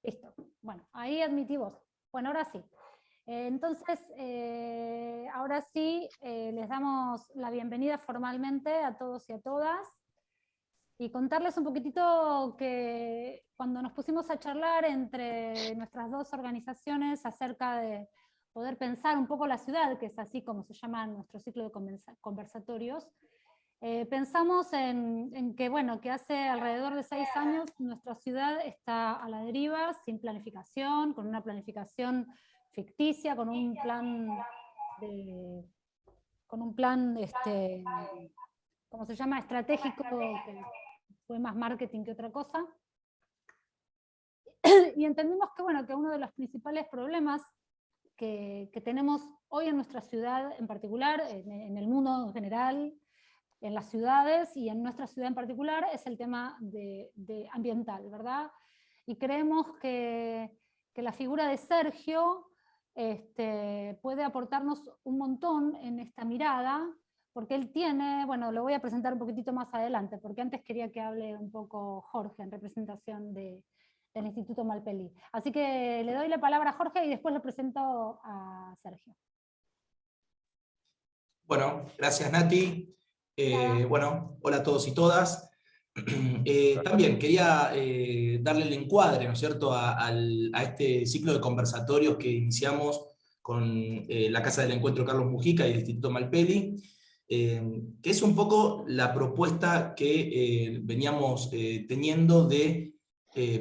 Listo. Bueno, ahí admití voz. Bueno, ahora sí. Entonces, ahora sí, les damos la bienvenida formalmente a todos y a todas. Y contarles un poquitito que cuando nos pusimos a charlar entre nuestras dos organizaciones acerca de poder pensar un poco la ciudad, que es así como se llama nuestro ciclo de conversatorios, pensamos en que, bueno, que hace alrededor de 6 años nuestra ciudad está a la deriva, sin planificación, con una planificación ficticia, con un plan ¿cómo se llama? Estratégico, que fue más marketing que otra cosa. Y entendimos que, bueno, que uno de los principales problemas que tenemos hoy en nuestra ciudad en particular, en el mundo en general, en las ciudades y en nuestra ciudad en particular, es el tema de ambiental, ¿verdad? Y creemos que la figura de Sergio puede aportarnos un montón en esta mirada, porque él tiene, bueno, lo voy a presentar un poquitito más adelante, porque antes quería que hable un poco Jorge en representación del Instituto Malpeli. Así que le doy la palabra a Jorge y después lo presento a Sergio. Bueno, gracias Nati. Bueno, hola a todos y todas. También quería darle el encuadre, ¿no es cierto?, a este ciclo de conversatorios que iniciamos con la Casa del Encuentro Carlos Mujica y el Instituto Malpeli, que es un poco la propuesta que veníamos teniendo de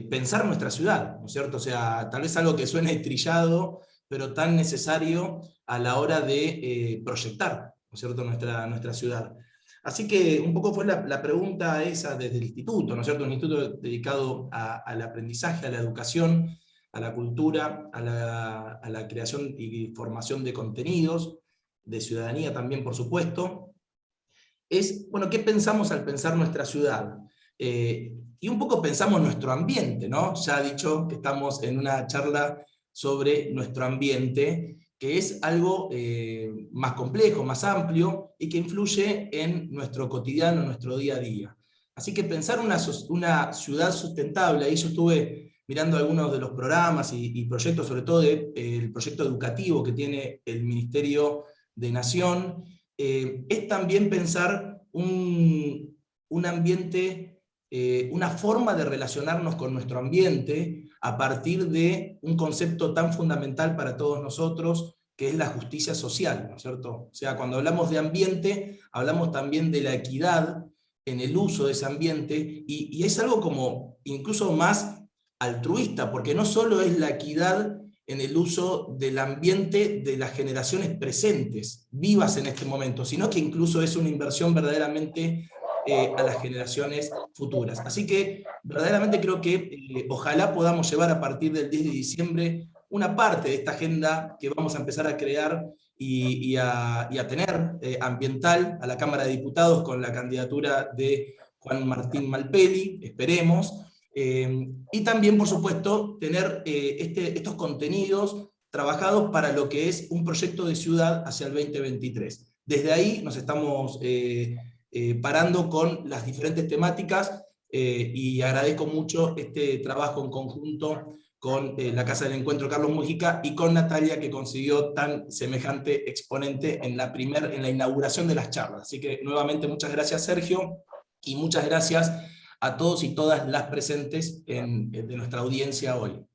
pensar nuestra ciudad, ¿no es cierto? O sea, tal vez algo que suene trillado, pero tan necesario a la hora de proyectar, ¿no es cierto?, nuestra ciudad. Así que un poco fue la pregunta esa desde el instituto, ¿no es cierto? Un instituto dedicado al aprendizaje, a la educación, a la cultura, a la creación y formación de contenidos, de ciudadanía también, por supuesto. Es, bueno, ¿qué pensamos al pensar nuestra ciudad? Y un poco pensamos nuestro ambiente, ¿no? Ya he dicho que estamos en una charla sobre nuestro ambiente, que es algo más complejo, más amplio, y que influye en nuestro cotidiano, en nuestro día a día. Así que pensar una ciudad sustentable, ahí yo estuve mirando algunos de los programas y proyectos, sobre todo el proyecto educativo que tiene el Ministerio de Nación, es también pensar un ambiente, una forma de relacionarnos con nuestro ambiente a partir de un concepto tan fundamental para todos nosotros, que es la justicia social, ¿no es cierto? O sea, cuando hablamos de ambiente, hablamos también de la equidad en el uso de ese ambiente, y es algo como incluso más altruista, porque no solo es la equidad en el uso del ambiente de las generaciones presentes, vivas en este momento, sino que incluso es una inversión verdaderamente a las generaciones futuras. Así que verdaderamente creo que ojalá podamos llevar a partir del 10 de diciembre una parte de esta agenda que vamos a empezar a crear y a tener ambiental a la Cámara de Diputados con la candidatura de Juan Martín Malpeli, esperemos. Y también, por supuesto, tener estos contenidos trabajados para lo que es un proyecto de ciudad hacia el 2023. Desde ahí nos estamos parando con las diferentes temáticas y agradezco mucho este trabajo en conjunto con la Casa del Encuentro Carlos Mujica y con Natalia, que consiguió tan semejante exponente en la inauguración de las charlas. Así que nuevamente muchas gracias Sergio, y muchas gracias a todos y todas las presentes de nuestra audiencia hoy.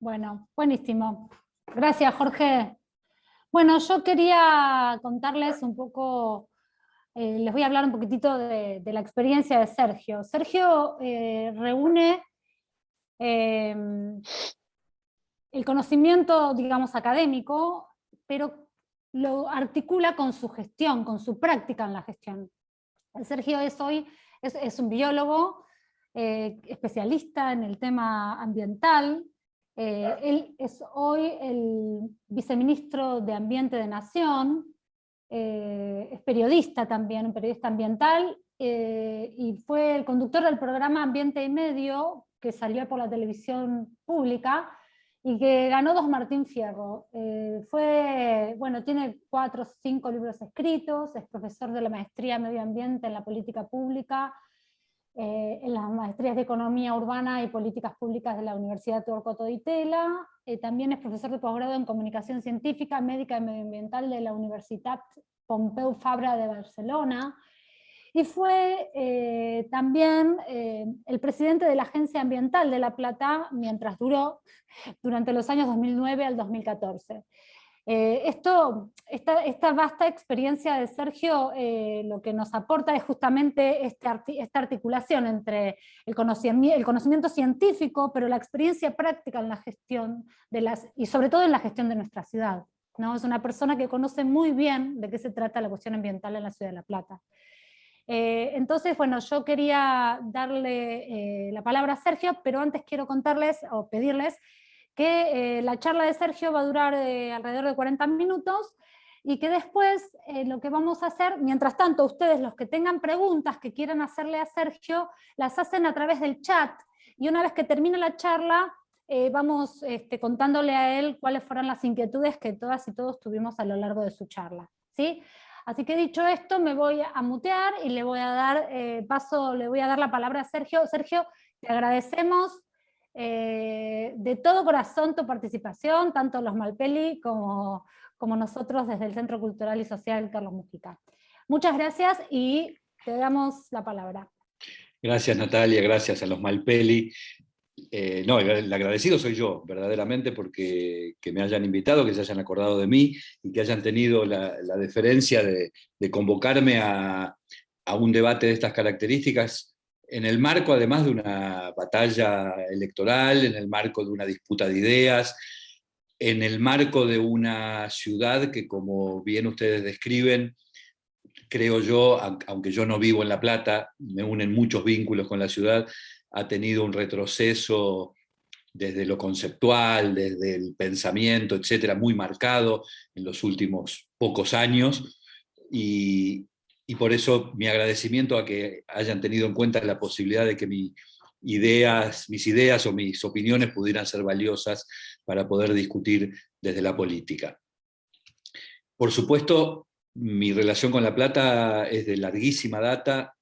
Bueno, buenísimo. Gracias, Jorge. Bueno, yo quería contarles un poco, les voy a hablar un poquitito de la experiencia de Sergio. Sergio reúne el conocimiento, digamos, académico, pero lo articula con su gestión, con su práctica en la gestión. Sergio es un biólogo, especialista en el tema ambiental. Él es hoy el viceministro de Ambiente de Nación, es periodista también, un periodista ambiental, y fue el conductor del programa Ambiente y Medio, que salió por la televisión pública, y que ganó 2 Martín Fierro. Tiene 4 o 5 libros escritos, es profesor de la maestría en Medio Ambiente en la Política Pública, en las maestrías de Economía Urbana y Políticas Públicas de la Universidad Turco Toitela. También es profesor de posgrado en Comunicación Científica, Médica y Medioambiental de la Universitat Pompeu Fabra de Barcelona. Y fue también el presidente de la Agencia Ambiental de La Plata mientras duró, durante los años 2009 al 2014. Esta vasta experiencia de Sergio lo que nos aporta es justamente esta articulación entre el conocimiento científico, pero la experiencia práctica en la gestión y sobre todo en la gestión de nuestra ciudad, ¿no? Es una persona que conoce muy bien de qué se trata la cuestión ambiental en la ciudad de La Plata. Entonces, bueno, yo quería darle la palabra a Sergio, pero antes quiero contarles o pedirles que la charla de Sergio va a durar alrededor de 40 minutos y que después lo que vamos a hacer, mientras tanto ustedes los que tengan preguntas que quieran hacerle a Sergio, las hacen a través del chat, y una vez que termine la charla vamos contándole a él cuáles fueron las inquietudes que todas y todos tuvimos a lo largo de su charla, ¿sí? Así que dicho esto, me voy a mutear y le voy a dar le voy a dar la palabra a Sergio. Sergio, te agradecemos de todo corazón tu participación, tanto los Malpeli como nosotros desde el Centro Cultural y Social Carlos Mujica. Muchas gracias y te damos la palabra. Gracias, Natalia, gracias a los Malpeli. No, el agradecido soy yo, verdaderamente, porque que me hayan invitado, que se hayan acordado de mí y que hayan tenido la deferencia de convocarme a un debate de estas características, en el marco además de una batalla electoral, en el marco de una disputa de ideas, en el marco de una ciudad que, como bien ustedes describen, creo yo, aunque yo no vivo en La Plata, me unen muchos vínculos con la ciudad, ha tenido un retroceso desde lo conceptual, desde el pensamiento, etcétera, muy marcado en los últimos pocos años, y por eso mi agradecimiento a que hayan tenido en cuenta la posibilidad de que mis ideas o mis opiniones pudieran ser valiosas para poder discutir desde la política. Por supuesto, mi relación con La Plata es de larguísima data,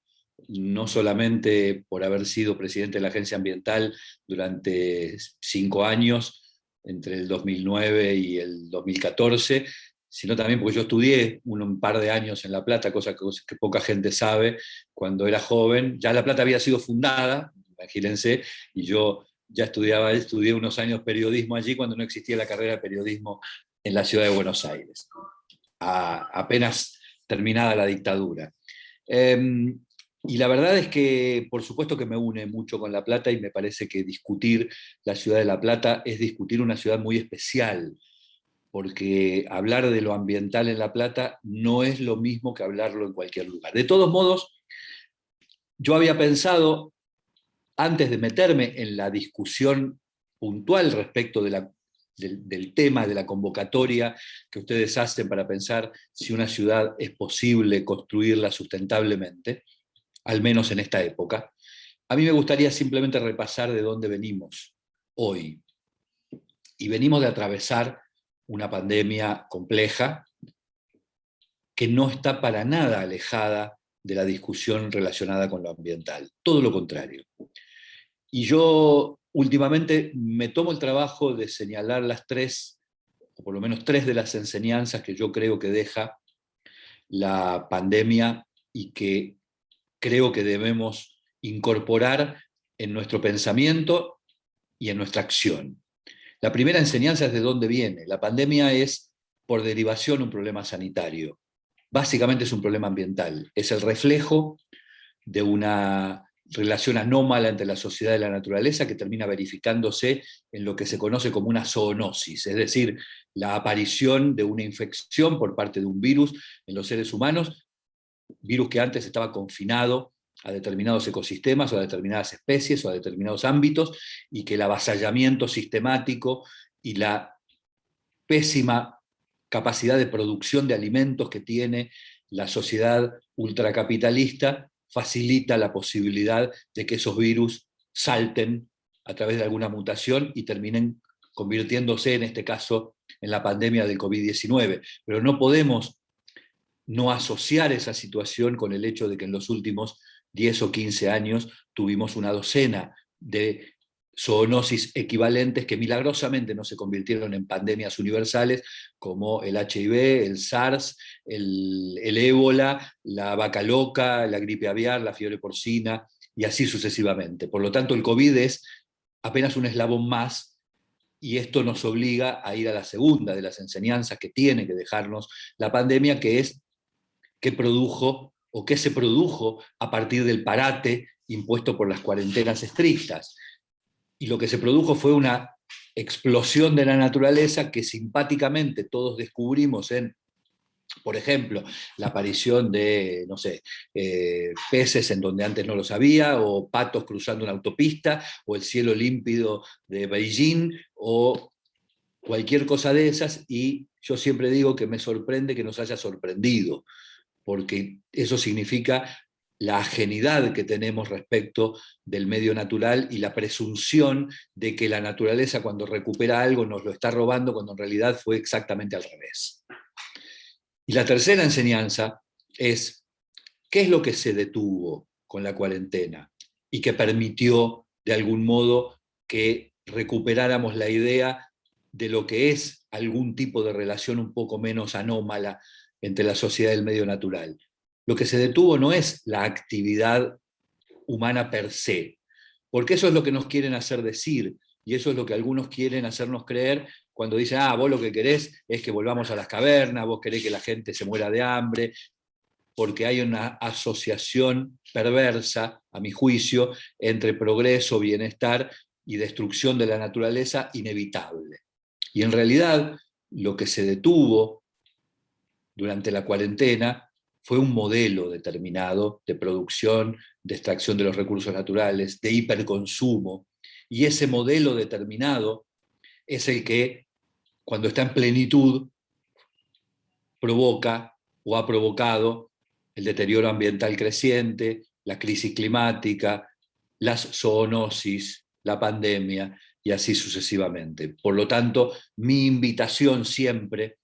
no solamente por haber sido presidente de la Agencia Ambiental durante 5 años, entre el 2009 y el 2014, sino también porque yo estudié un par de años en La Plata, cosa que poca gente sabe. Cuando era joven, ya La Plata había sido fundada, imagínense, y yo ya estudié unos años periodismo allí cuando no existía la carrera de periodismo en la ciudad de Buenos Aires, apenas terminada la dictadura. Y la verdad es que, por supuesto que me une mucho con La Plata, y me parece que discutir la ciudad de La Plata es discutir una ciudad muy especial, porque hablar de lo ambiental en La Plata no es lo mismo que hablarlo en cualquier lugar. De todos modos, yo había pensado, antes de meterme en la discusión puntual respecto del tema, de la convocatoria que ustedes hacen para pensar si una ciudad es posible construirla sustentablemente, al menos en esta época, a mí me gustaría simplemente repasar de dónde venimos hoy. Y venimos de atravesar una pandemia compleja que no está para nada alejada de la discusión relacionada con lo ambiental, todo lo contrario. Y yo últimamente me tomo el trabajo de señalar las 3, o por lo menos 3 de las enseñanzas que yo creo que deja la pandemia y que creo que debemos incorporar en nuestro pensamiento y en nuestra acción. La primera enseñanza es de dónde viene. La pandemia es, por derivación, un problema sanitario. Básicamente es un problema ambiental. Es el reflejo de una relación anómala entre la sociedad y la naturaleza que termina verificándose en lo que se conoce como una zoonosis, es decir, la aparición de una infección por parte de un virus en los seres humanos, virus que antes estaba confinado a determinados ecosistemas o a determinadas especies o a determinados ámbitos, y que el avasallamiento sistemático y la pésima capacidad de producción de alimentos que tiene la sociedad ultracapitalista facilita la posibilidad de que esos virus salten a través de alguna mutación y terminen convirtiéndose, en este caso, en la pandemia del COVID-19. Pero no podemos no asociar esa situación con el hecho de que en los últimos 10 o 15 años tuvimos una docena de zoonosis equivalentes que milagrosamente no se convirtieron en pandemias universales, como el HIV, el SARS, el ébola, la vaca loca, la gripe aviar, la fiebre porcina, y así sucesivamente. Por lo tanto, el COVID es apenas un eslabón más, y esto nos obliga a ir a la segunda de las enseñanzas que tiene que dejarnos la pandemia, que es qué produjo o qué se produjo a partir del parate impuesto por las cuarentenas estrictas. Y lo que se produjo fue una explosión de la naturaleza que simpáticamente todos descubrimos en, por ejemplo, la aparición de, no sé, peces en donde antes no los había, o patos cruzando una autopista, o el cielo límpido de Beijing, o cualquier cosa de esas, y yo siempre digo que me sorprende que nos haya sorprendido, porque eso significa la ajenidad que tenemos respecto del medio natural y la presunción de que la naturaleza, cuando recupera algo, nos lo está robando, cuando en realidad fue exactamente al revés. Y la tercera enseñanza es, ¿qué es lo que se detuvo con la cuarentena y que permitió, de algún modo, que recuperáramos la idea de lo que es algún tipo de relación un poco menos anómala entre la sociedad y el medio natural? Lo que se detuvo no es la actividad humana per se, porque eso es lo que nos quieren hacer decir, y eso es lo que algunos quieren hacernos creer cuando dicen, vos lo que querés es que volvamos a las cavernas, vos querés que la gente se muera de hambre, porque hay una asociación perversa, a mi juicio, entre progreso, bienestar y destrucción de la naturaleza inevitable. Y en realidad, lo que se detuvo durante la cuarentena fue un modelo determinado de producción, de extracción de los recursos naturales, de hiperconsumo, y ese modelo determinado es el que, cuando está en plenitud, provoca o ha provocado el deterioro ambiental creciente, la crisis climática, las zoonosis, la pandemia, y así sucesivamente. Por lo tanto, mi invitación siempre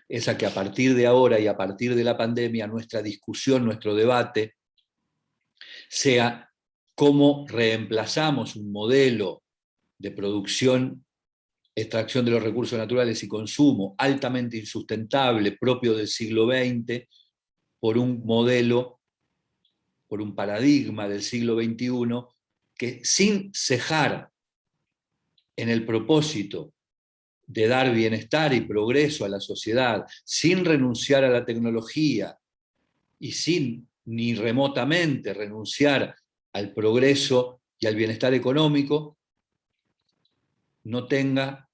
es a que a partir de ahora y a partir de la pandemia, nuestra discusión, nuestro debate, sea cómo reemplazamos un modelo de producción, extracción de los recursos naturales y consumo altamente insustentable, propio del siglo XX, por un modelo, por un paradigma del siglo XXI, que sin cejar en el propósito de dar bienestar y progreso a la sociedad, sin renunciar a la tecnología y sin ni remotamente renunciar al progreso y al bienestar económico, no tenga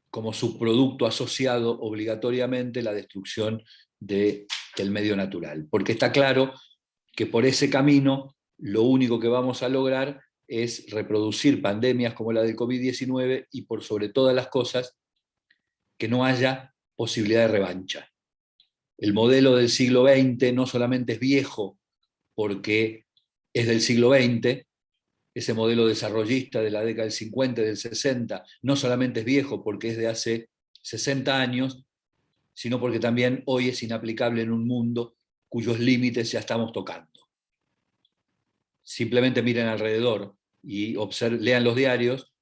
como subproducto asociado obligatoriamente la destrucción del medio natural. Porque está claro que por ese camino lo único que vamos a lograr es reproducir pandemias como la del COVID-19 y, por sobre todas las cosas, que no haya posibilidad de revancha. El modelo del siglo XX no solamente es viejo porque es del siglo XX, ese modelo desarrollista de la década del 50 y del 60 no solamente es viejo porque es de hace 60 años, sino porque también hoy es inaplicable en un mundo cuyos límites ya estamos tocando. Simplemente miren alrededor y lean los diarios,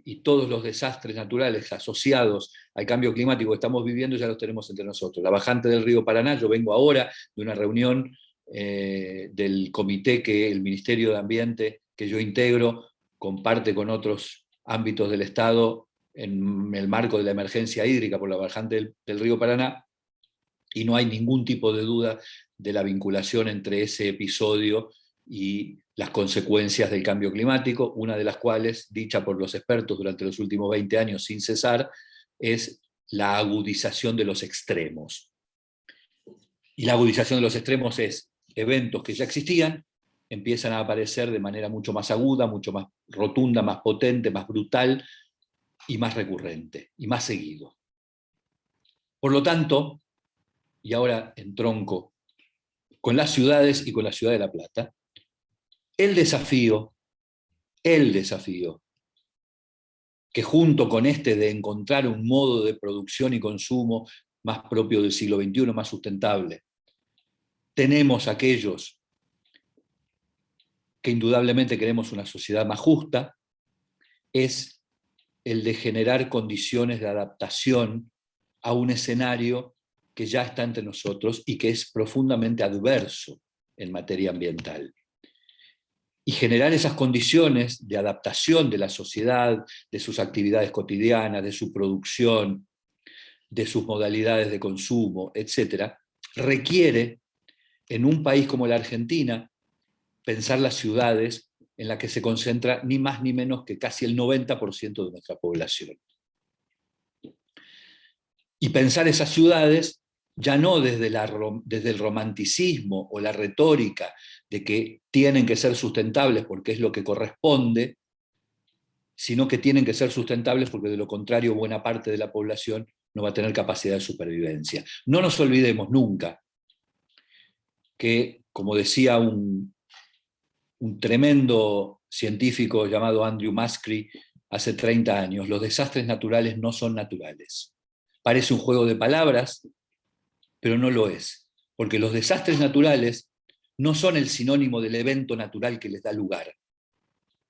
y todos los desastres naturales asociados al cambio climático que estamos viviendo ya los tenemos entre nosotros. La bajante del río Paraná, yo vengo ahora de una reunión del comité que el Ministerio de Ambiente, que yo integro, comparte con otros ámbitos del Estado en el marco de la emergencia hídrica por la bajante del río Paraná, y no hay ningún tipo de duda de la vinculación entre ese episodio y las consecuencias del cambio climático, una de las cuales, dicha por los expertos durante los últimos 20 años sin cesar, es la agudización de los extremos. Y la agudización de los extremos es eventos que ya existían, empiezan a aparecer de manera mucho más aguda, mucho más rotunda, más potente, más brutal y más recurrente, y más seguido. Por lo tanto, y ahora entronco con las ciudades y con la ciudad de La Plata, el desafío, que junto con este de encontrar un modo de producción y consumo más propio del siglo XXI, más sustentable, tenemos aquellos que indudablemente queremos una sociedad más justa, es el de generar condiciones de adaptación a un escenario que ya está entre nosotros y que es profundamente adverso en materia ambiental. Y generar esas condiciones de adaptación de la sociedad, de sus actividades cotidianas, de su producción, de sus modalidades de consumo, etc., requiere, en un país como la Argentina, pensar las ciudades en las que se concentra ni más ni menos que casi el 90% de nuestra población. Y pensar esas ciudades ya no desde el romanticismo o la retórica de que tienen que ser sustentables porque es lo que corresponde, sino que tienen que ser sustentables porque de lo contrario buena parte de la población no va a tener capacidad de supervivencia. No nos olvidemos nunca que, como decía un tremendo científico llamado Andrew Musgrave hace 30 años, los desastres naturales no son naturales. Parece un juego de palabras, pero no lo es, porque los desastres naturales no son el sinónimo del evento natural que les da lugar.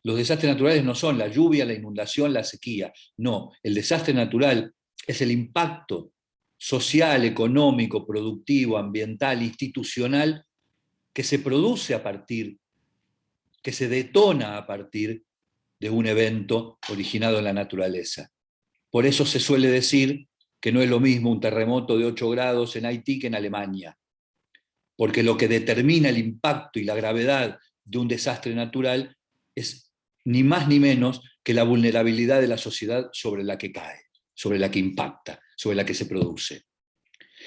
Los desastres naturales no son la lluvia, la inundación, la sequía. No, el desastre natural es el impacto social, económico, productivo, ambiental, institucional que se produce a partir, que se detona a partir de un evento originado en la naturaleza. Por eso se suele decir que no es lo mismo un terremoto de 8 grados en Haití que en Alemania, porque lo que determina el impacto y la gravedad de un desastre natural es ni más ni menos que la vulnerabilidad de la sociedad sobre la que cae, sobre la que impacta, sobre la que se produce.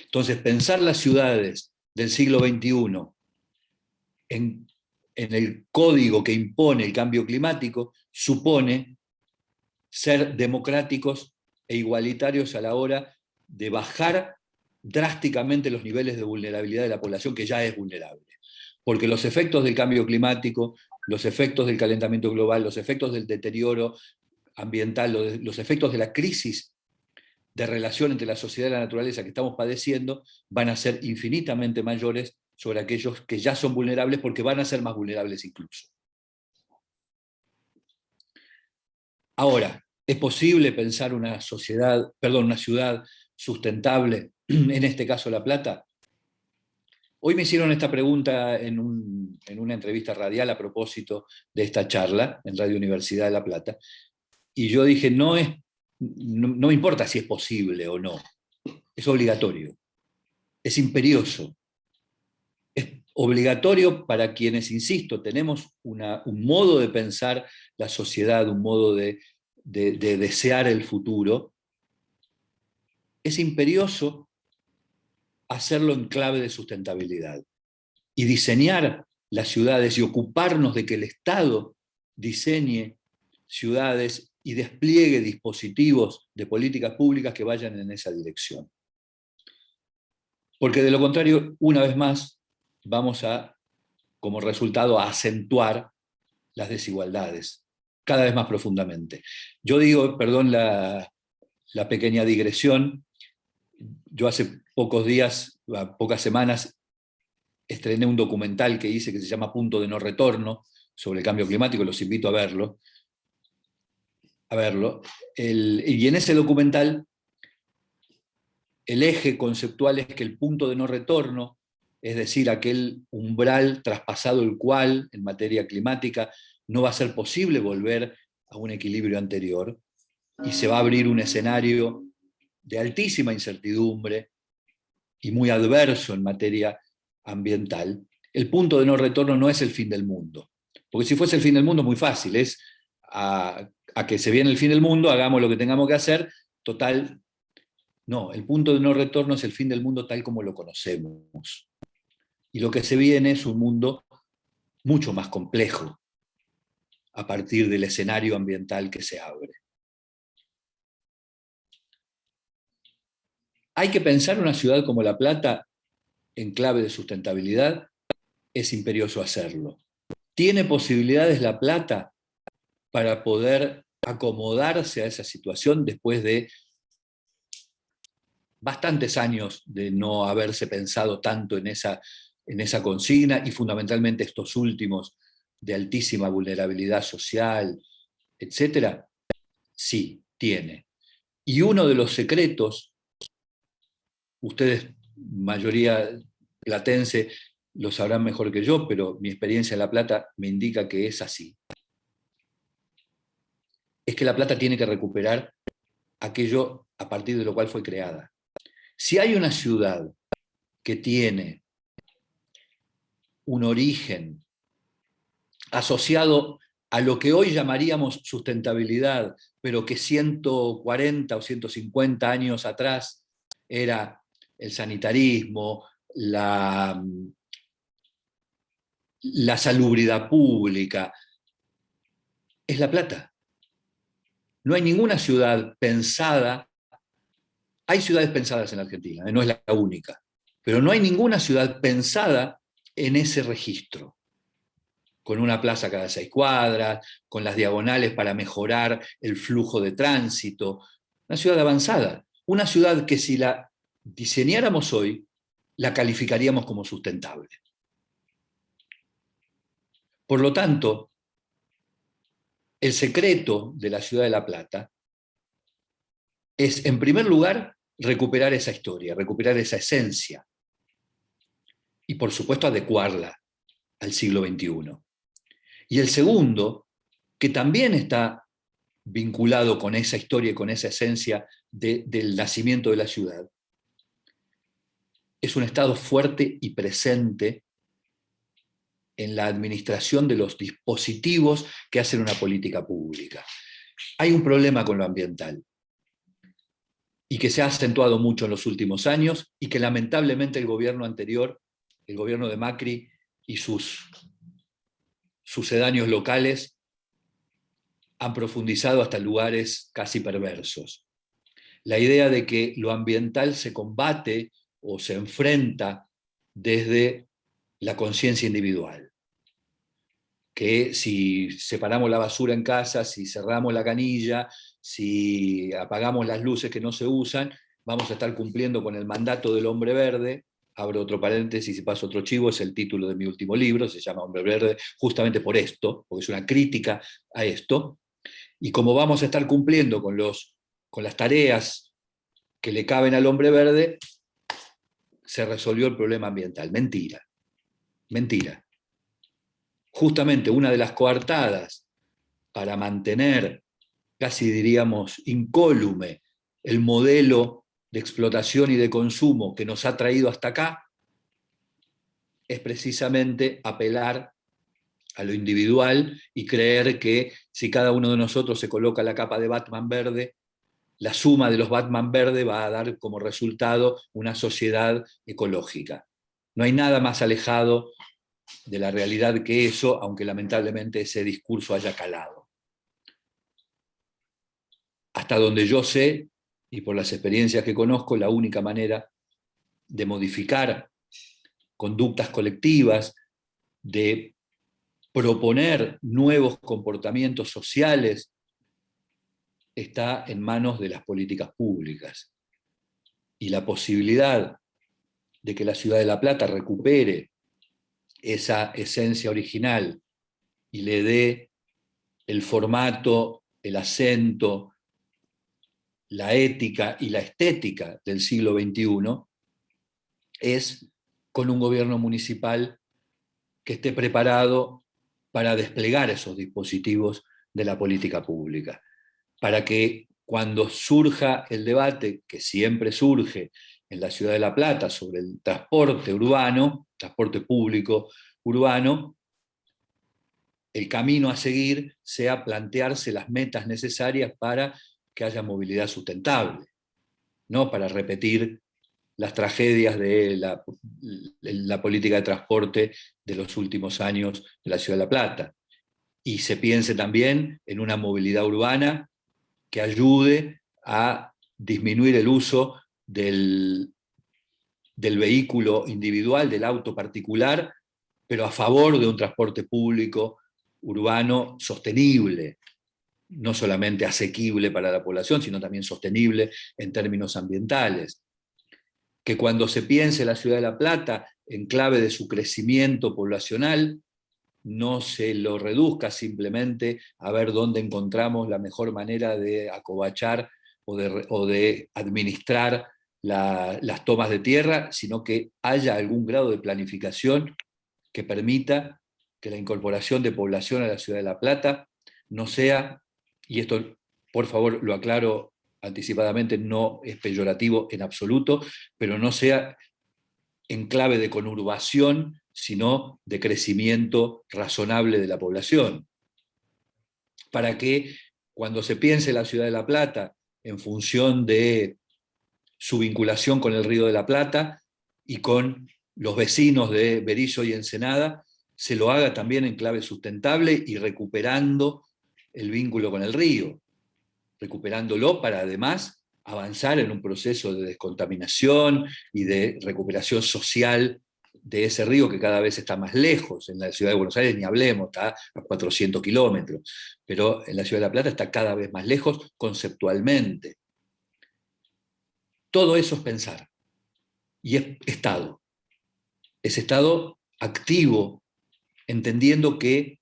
Entonces, pensar las ciudades del siglo XXI en el código que impone el cambio climático supone ser democráticos e igualitarios a la hora de bajar drásticamente los niveles de vulnerabilidad de la población, que ya es vulnerable. Porque los efectos del cambio climático, los efectos del calentamiento global, los efectos del deterioro ambiental, los efectos de la crisis de relación entre la sociedad y la naturaleza que estamos padeciendo, van a ser infinitamente mayores sobre aquellos que ya son vulnerables, porque van a ser más vulnerables incluso. Ahora, ¿es posible pensar una ciudad sustentable, en este caso La Plata? Hoy me hicieron esta pregunta en una entrevista radial a propósito de esta charla en Radio Universidad de La Plata, y yo dije, no me importa si es posible o no, es obligatorio, es imperioso. Es obligatorio para quienes, insisto, tenemos un modo de pensar la sociedad, un modo de desear el futuro. Es imperioso hacerlo en clave de sustentabilidad y diseñar las ciudades y ocuparnos de que el Estado diseñe ciudades y despliegue dispositivos de políticas públicas que vayan en esa dirección. Porque de lo contrario, una vez más, vamos a, como resultado, a acentuar las desigualdades cada vez más profundamente. Yo digo, perdón la pequeña digresión, yo hace pocos días, pocas semanas, estrené un documental que hice que se llama Punto de No Retorno, sobre el cambio climático, los invito a verlo. Y en ese documental, el eje conceptual es que el punto de no retorno, es decir, aquel umbral traspasado el cual, en materia climática, no va a ser posible volver a un equilibrio anterior, y se va a abrir un escenario de altísima incertidumbre y muy adverso en materia ambiental. El punto de no retorno no es el fin del mundo, porque si fuese el fin del mundo, muy fácil, es a que se viene el fin del mundo, hagamos lo que tengamos que hacer, total. No, el punto de no retorno es el fin del mundo tal como lo conocemos. Y lo que se viene es un mundo mucho más complejo a partir del escenario ambiental que se abre. ¿Hay que pensar una ciudad como La Plata en clave de sustentabilidad? Es imperioso hacerlo. ¿Tiene posibilidades La Plata para poder acomodarse a esa situación después de bastantes años de no haberse pensado tanto en esa consigna, y fundamentalmente estos últimos de altísima vulnerabilidad social, etcétera? Sí, tiene. Y uno de los secretos, ustedes, mayoría platense, lo sabrán mejor que yo, pero mi experiencia en La Plata me indica que es así. Es que La Plata tiene que recuperar aquello a partir de lo cual fue creada. Si hay una ciudad que tiene un origen asociado a lo que hoy llamaríamos sustentabilidad, pero que 140 o 150 años atrás era el sanitarismo, la salubridad pública, es La Plata. No hay ninguna ciudad pensada, hay ciudades pensadas en la Argentina, no es la única, pero no hay ninguna ciudad pensada en ese registro, con una plaza cada 6 cuadras, con las diagonales para mejorar el flujo de tránsito. Una ciudad avanzada, una ciudad que si la diseñáramos hoy, la calificaríamos como sustentable. Por lo tanto, el secreto de la ciudad de La Plata es, en primer lugar, recuperar esa historia, recuperar esa esencia y, por supuesto, adecuarla al siglo XXI. Y el segundo, que también está vinculado con esa historia y con esa esencia del nacimiento de la ciudad, es un Estado fuerte y presente en la administración de los dispositivos que hacen una política pública. Hay un problema con lo ambiental, y que se ha acentuado mucho en los últimos años, y que lamentablemente el gobierno anterior, el gobierno de Macri y sus sucedáneos locales, han profundizado hasta lugares casi perversos. La idea de que lo ambiental se combate o se enfrenta desde la conciencia individual. Que si separamos la basura en casa, si cerramos la canilla, si apagamos las luces que no se usan, vamos a estar cumpliendo con el mandato del hombre verde. Abro otro paréntesis y paso otro chivo, es el título de mi último libro, se llama Hombre Verde, justamente por esto, porque es una crítica a esto. Y como vamos a estar cumpliendo con las tareas que le caben al hombre verde, se resolvió el problema ambiental. Mentira. Mentira. Justamente una de las coartadas para mantener, casi diríamos, incólume el modelo de explotación y de consumo que nos ha traído hasta acá, es precisamente apelar a lo individual y creer que si cada uno de nosotros se coloca la capa de Batman verde, la suma de los Batman verde va a dar como resultado una sociedad ecológica. No hay nada más alejado de la realidad que eso, aunque lamentablemente ese discurso haya calado. Hasta donde yo sé, y por las experiencias que conozco, la única manera de modificar conductas colectivas, de proponer nuevos comportamientos sociales, está en manos de las políticas públicas. Y la posibilidad de que la ciudad de La Plata recupere esa esencia original y le dé el formato, el acento, la ética y la estética del siglo XXI, es con un gobierno municipal que esté preparado para desplegar esos dispositivos de la política pública, para que cuando surja el debate, que siempre surge en la ciudad de La Plata, sobre el transporte urbano, transporte público urbano, el camino a seguir sea plantearse las metas necesarias para que haya movilidad sustentable, no para repetir las tragedias de la política de transporte de los últimos años de la ciudad de La Plata. Y se piense también en una movilidad urbana que ayude a disminuir el uso del vehículo individual, del auto particular, pero a favor de un transporte público urbano sostenible, no solamente asequible para la población, sino también sostenible en términos ambientales. Que cuando se piense la ciudad de La Plata en clave de su crecimiento poblacional, no se lo reduzca simplemente a ver dónde encontramos la mejor manera de acobachar o de administrar las tomas de tierra, sino que haya algún grado de planificación que permita que la incorporación de población a la ciudad de La Plata no sea, y esto por favor lo aclaro anticipadamente, no es peyorativo en absoluto, pero no sea en clave de conurbación, sino de crecimiento razonable de la población. Para que cuando se piense la ciudad de La Plata en función de su vinculación con el Río de la Plata y con los vecinos de Berisso y Ensenada, se lo haga también en clave sustentable y recuperando el vínculo con el río, recuperándolo para además avanzar en un proceso de descontaminación y de recuperación social de ese río que cada vez está más lejos. En la ciudad de Buenos Aires ni hablemos, está a 400 kilómetros, pero en la ciudad de La Plata está cada vez más lejos conceptualmente. Todo eso es pensar, y es Estado. Es Estado activo, entendiendo que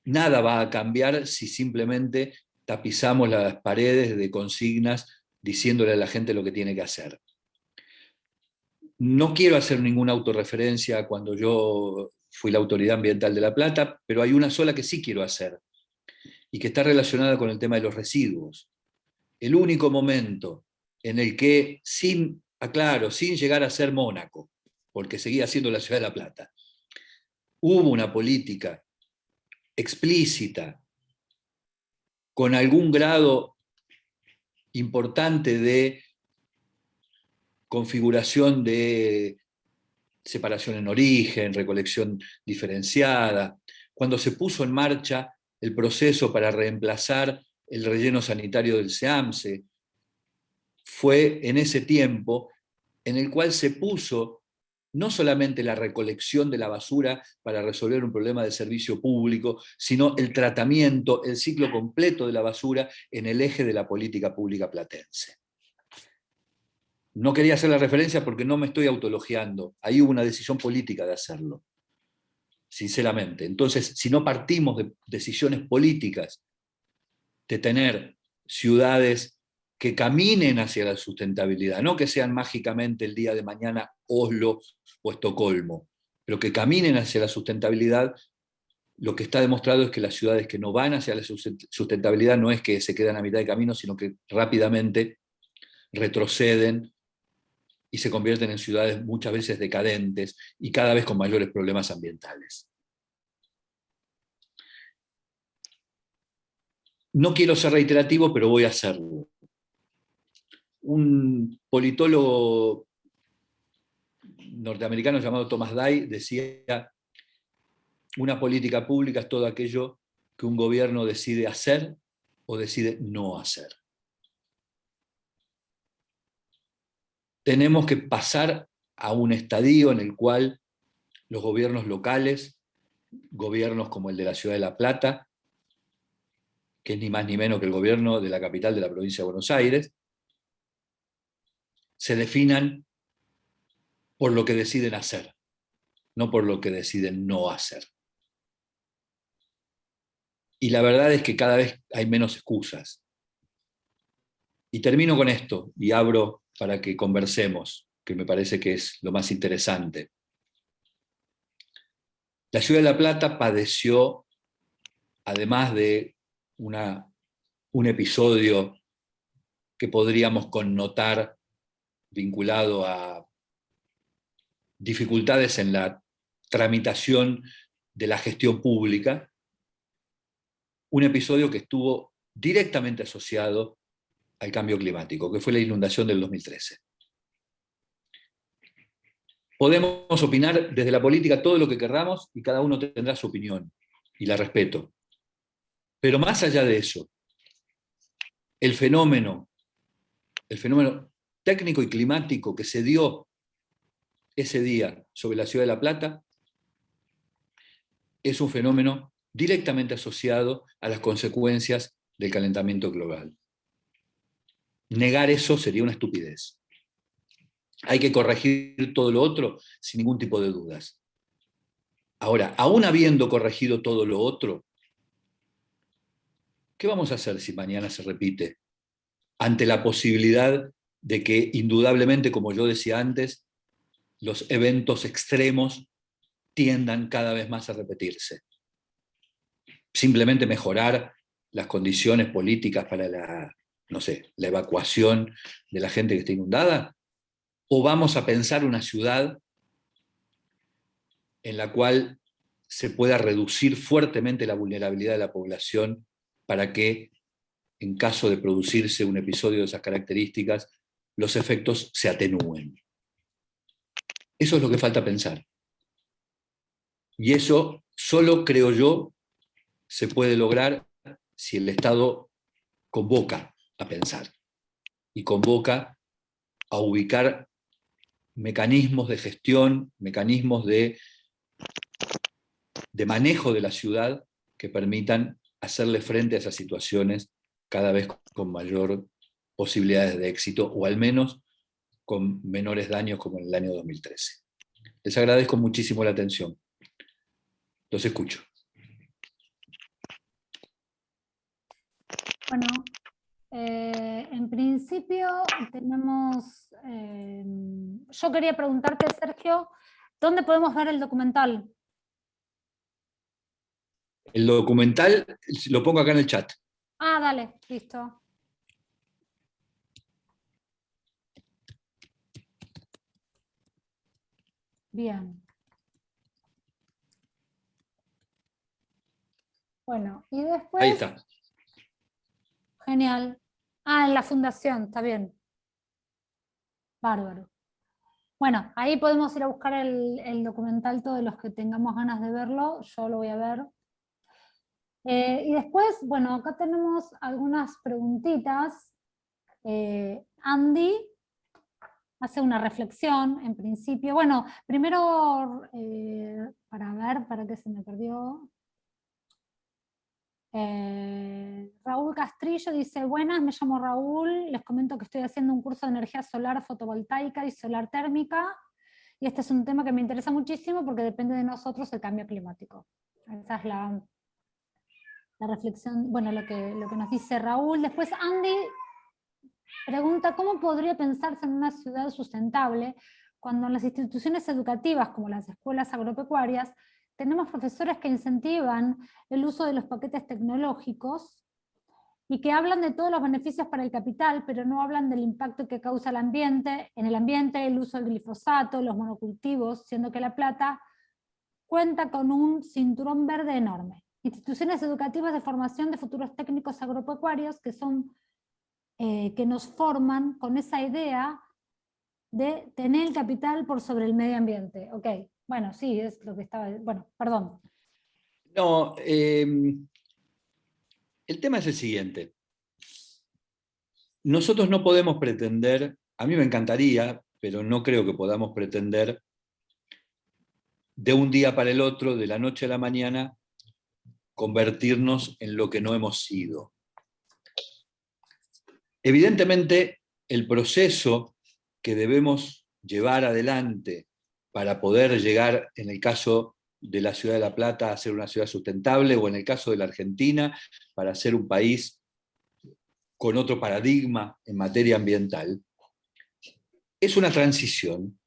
nada va a cambiar si simplemente tapizamos las paredes de consignas diciéndole a la gente lo que tiene que hacer. No quiero hacer ninguna autorreferencia cuando yo fui la autoridad ambiental de La Plata, pero hay una sola que sí quiero hacer, y que está relacionada con el tema de los residuos. El único momento en el que, sin llegar a ser Mónaco, porque seguía siendo la ciudad de La Plata, hubo una política explícita, con algún grado importante de configuración de separación en origen, recolección diferenciada, cuando se puso en marcha el proceso para reemplazar el relleno sanitario del SEAMSE, fue en ese tiempo en el cual se puso no solamente la recolección de la basura para resolver un problema de servicio público, sino el tratamiento, el ciclo completo de la basura en el eje de la política pública platense. No quería hacer la referencia porque no me estoy autoelogiando. Ahí hubo una decisión política de hacerlo, sinceramente. Entonces, si no partimos de decisiones políticas, de tener ciudades que caminen hacia la sustentabilidad, no que sean mágicamente el día de mañana Oslo o Estocolmo, pero que caminen hacia la sustentabilidad, lo que está demostrado es que las ciudades que no van hacia la sustentabilidad no es que se quedan a mitad de camino, sino que rápidamente retroceden y se convierten en ciudades muchas veces decadentes y cada vez con mayores problemas ambientales. No quiero ser reiterativo, pero voy a hacerlo. Un politólogo norteamericano llamado Thomas Dye decía: una política pública es todo aquello que un gobierno decide hacer o decide no hacer. Tenemos que pasar a un estadio en el cual los gobiernos locales, gobiernos como el de la ciudad de La Plata, que es ni más ni menos que el gobierno de la capital de la provincia de Buenos Aires, se definan por lo que deciden hacer, no por lo que deciden no hacer. Y la verdad es que cada vez hay menos excusas. Y termino con esto, y abro para que conversemos, que me parece que es lo más interesante. La ciudad de La Plata padeció, además de un episodio que podríamos connotar vinculado a dificultades en la tramitación de la gestión pública, un episodio que estuvo directamente asociado al cambio climático, que fue la inundación del 2013. Podemos opinar desde la política todo lo que queramos y cada uno tendrá su opinión, y la respeto. Pero más allá de eso, el fenómeno técnico y climático que se dio ese día sobre la ciudad de La Plata es un fenómeno directamente asociado a las consecuencias del calentamiento global. Negar eso sería una estupidez. Hay que corregir todo lo otro sin ningún tipo de dudas. Ahora, aún habiendo corregido todo lo otro, ¿qué vamos a hacer si mañana se repite? Ante la posibilidad de que, indudablemente, como yo decía antes, los eventos extremos tiendan cada vez más a repetirse. Simplemente mejorar las condiciones políticas para la evacuación de la gente que está inundada, o vamos a pensar una ciudad en la cual se pueda reducir fuertemente la vulnerabilidad de la población para que, en caso de producirse un episodio de esas características, los efectos se atenúen. Eso es lo que falta pensar. Y eso solo, creo yo, se puede lograr si el Estado convoca a pensar y convoca a ubicar mecanismos de gestión, mecanismos de manejo de la ciudad que permitan hacerle frente a esas situaciones cada vez con mayor posibilidades de éxito, o al menos con menores daños como en el año 2013. Les agradezco muchísimo la atención. Los escucho. Bueno, en principio tenemos... yo quería preguntarte, Sergio, ¿dónde podemos ver el documental? El documental lo pongo acá en el chat. Ah, dale, listo. Bien. Bueno, y después... Ahí está. Genial. Ah, en la fundación, está bien. Bárbaro. Bueno, ahí podemos ir a buscar el documental, todos los que tengamos ganas de verlo, yo lo voy a ver. Y después, bueno, acá tenemos algunas preguntitas. Andy hace una reflexión, en principio. Bueno, primero, para ver, para qué se me perdió. Raúl Castrillo dice: buenas, me llamo Raúl, les comento que estoy haciendo un curso de energía solar fotovoltaica y solar térmica, y este es un tema que me interesa muchísimo porque depende de nosotros el cambio climático. Esa es la reflexión, bueno, lo que nos dice Raúl. Después Andy pregunta: ¿cómo podría pensarse en una ciudad sustentable cuando en las instituciones educativas, como las escuelas agropecuarias, tenemos profesores que incentivan el uso de los paquetes tecnológicos y que hablan de todos los beneficios para el capital, pero no hablan del impacto que causa en el ambiente, el uso del glifosato, los monocultivos, siendo que La Plata cuenta con un cinturón verde enorme? Instituciones educativas de formación de futuros técnicos agropecuarios que nos forman con esa idea de tener el capital por sobre el medio ambiente. Ok, bueno, sí, es lo que estaba... Bueno, perdón. No, el tema es el siguiente. Nosotros no podemos pretender, a mí me encantaría, pero no creo que podamos pretender de un día para el otro, de la noche a la mañana, convertirnos en lo que no hemos sido. Evidentemente, el proceso que debemos llevar adelante para poder llegar, en el caso de la ciudad de La Plata, a ser una ciudad sustentable, o en el caso de la Argentina, para ser un país con otro paradigma en materia ambiental, es una transición,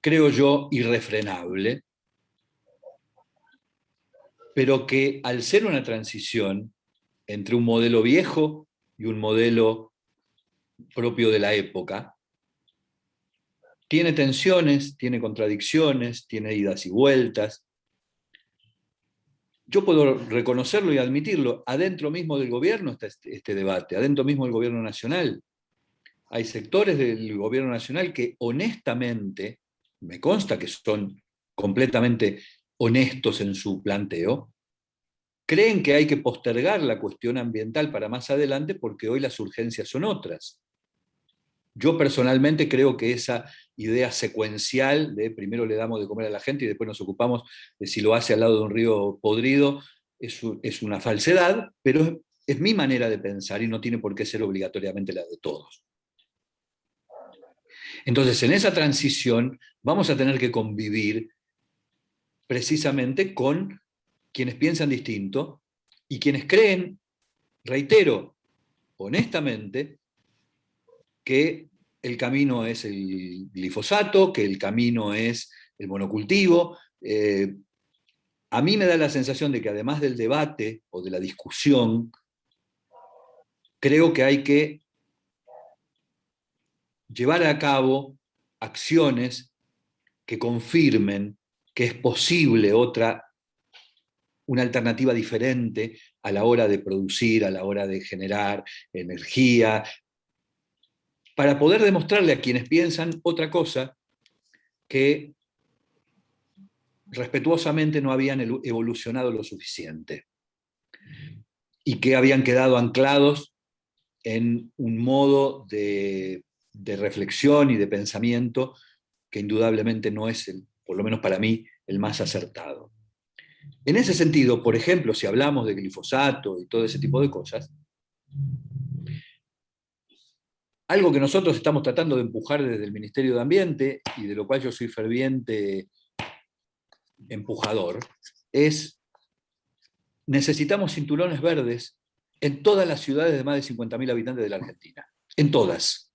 creo yo, irrefrenable, pero que al ser una transición entre un modelo viejo y un modelo propio de la época, tiene tensiones, tiene contradicciones, tiene idas y vueltas. Yo puedo reconocerlo y admitirlo. Adentro mismo del gobierno está este debate, adentro mismo del gobierno nacional. Hay sectores del gobierno nacional que honestamente, me consta que son completamente honestos en su planteo, creen que hay que postergar la cuestión ambiental para más adelante porque hoy las urgencias son otras. Yo personalmente creo que esa idea secuencial de primero le damos de comer a la gente y después nos ocupamos de si lo hace al lado de un río podrido es una falsedad, pero es mi manera de pensar y no tiene por qué ser obligatoriamente la de todos. Entonces, en esa transición vamos a tener que convivir precisamente con quienes piensan distinto y quienes creen, reitero, honestamente, que el camino es el glifosato, que el camino es el monocultivo. A mí me da la sensación de que además del debate o de la discusión, creo que hay que llevar a cabo acciones que confirmen que es posible una alternativa diferente a la hora de producir, a la hora de generar energía, para poder demostrarle a quienes piensan otra cosa que respetuosamente no habían evolucionado lo suficiente y que habían quedado anclados en un modo de reflexión y de pensamiento que indudablemente no es, por lo menos para mí, el más acertado. En ese sentido, por ejemplo, si hablamos de glifosato y todo ese tipo de cosas, algo que nosotros estamos tratando de empujar desde el Ministerio de Ambiente, y de lo cual yo soy ferviente empujador, es necesitamos cinturones verdes en todas las ciudades de más de 50.000 habitantes de la Argentina. En todas.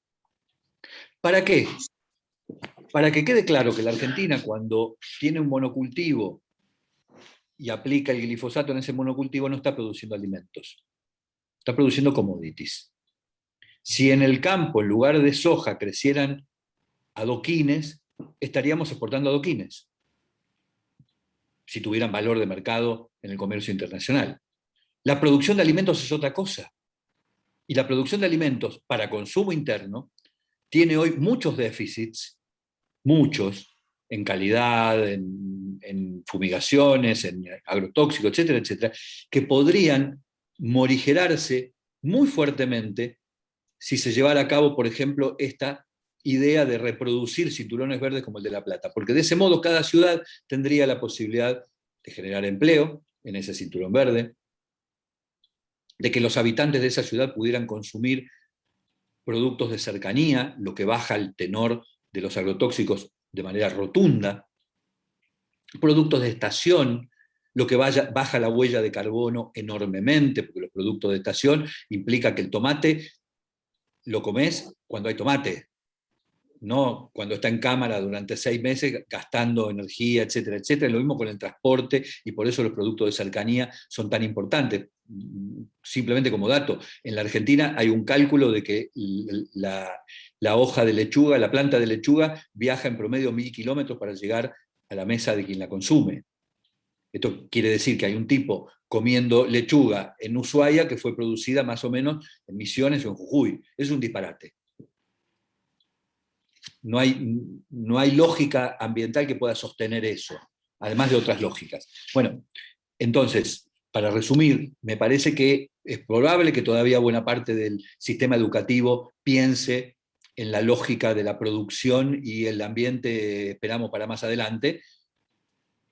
¿Para qué? Para que quede claro que la Argentina, cuando tiene un monocultivo y aplica el glifosato en ese monocultivo, no está produciendo alimentos, está produciendo commodities. Si en el campo, en lugar de soja, crecieran adoquines, estaríamos exportando adoquines, si tuvieran valor de mercado en el comercio internacional. La producción de alimentos es otra cosa. Y la producción de alimentos para consumo interno tiene hoy muchos déficits, muchos, en calidad, en fumigaciones, en agrotóxicos, etcétera, etcétera, que podrían morigerarse muy fuertemente si se llevara a cabo, por ejemplo, esta idea de reproducir cinturones verdes como el de La Plata, porque de ese modo cada ciudad tendría la posibilidad de generar empleo en ese cinturón verde, de que los habitantes de esa ciudad pudieran consumir productos de cercanía, lo que baja el tenor de los agrotóxicos de manera rotunda, productos de estación, lo que baja la huella de carbono enormemente, porque los productos de estación implica que el tomate lo comes cuando hay tomate, no cuando está en cámara durante 6 meses gastando energía, etcétera, etcétera. Lo mismo con el transporte, y por eso los productos de cercanía son tan importantes. Simplemente como dato, en la Argentina hay un cálculo de que la hoja de lechuga, la planta de lechuga, viaja en promedio 1.000 kilómetros para llegar a la mesa de quien la consume. Esto quiere decir que hay un tipo comiendo lechuga en Ushuaia que fue producida más o menos en Misiones o en Jujuy. Es un disparate. No hay lógica ambiental que pueda sostener eso, además de otras lógicas. Bueno, entonces, para resumir, me parece que es probable que todavía buena parte del sistema educativo piense en la lógica de la producción y el ambiente esperamos para más adelante,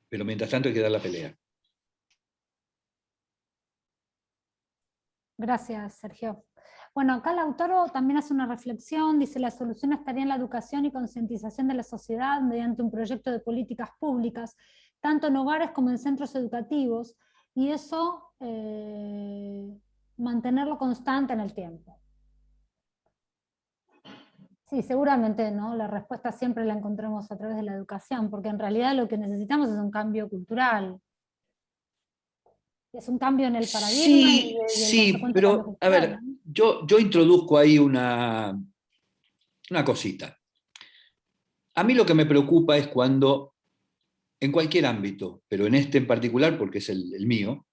pero mientras tanto hay que dar la pelea. Gracias, Sergio. Bueno, acá el autor también hace una reflexión, dice: la solución estaría en la educación y concientización de la sociedad mediante un proyecto de políticas públicas, tanto en hogares como en centros educativos, y eso mantenerlo constante en el tiempo. Sí, seguramente, ¿no? La respuesta siempre la encontramos a través de la educación, porque en realidad lo que necesitamos es un cambio cultural. Es un cambio en el paradigma. Sí, pero a ver, yo introduzco ahí una cosita. A mí lo que me preocupa es cuando, en cualquier ámbito, pero en este en particular, porque es el mío,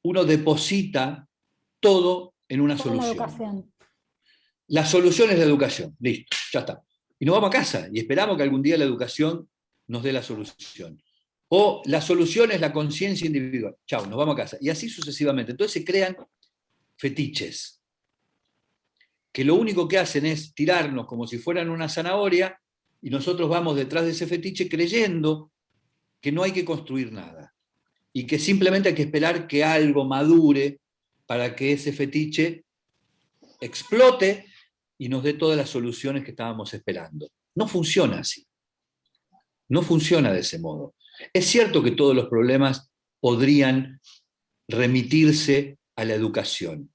uno deposita todo en una solución. La solución es la educación, listo, ya está. Y nos vamos a casa y esperamos que algún día la educación nos dé la solución. O la solución es la conciencia individual. Chao, nos vamos a casa. Y así sucesivamente. Entonces se crean fetiches, que lo único que hacen es tirarnos como si fueran una zanahoria, y nosotros vamos detrás de ese fetiche creyendo que no hay que construir nada, y que simplemente hay que esperar que algo madure para que ese fetiche explote y nos dé todas las soluciones que estábamos esperando. No funciona así. No funciona de ese modo. Es cierto que todos los problemas podrían remitirse a la educación,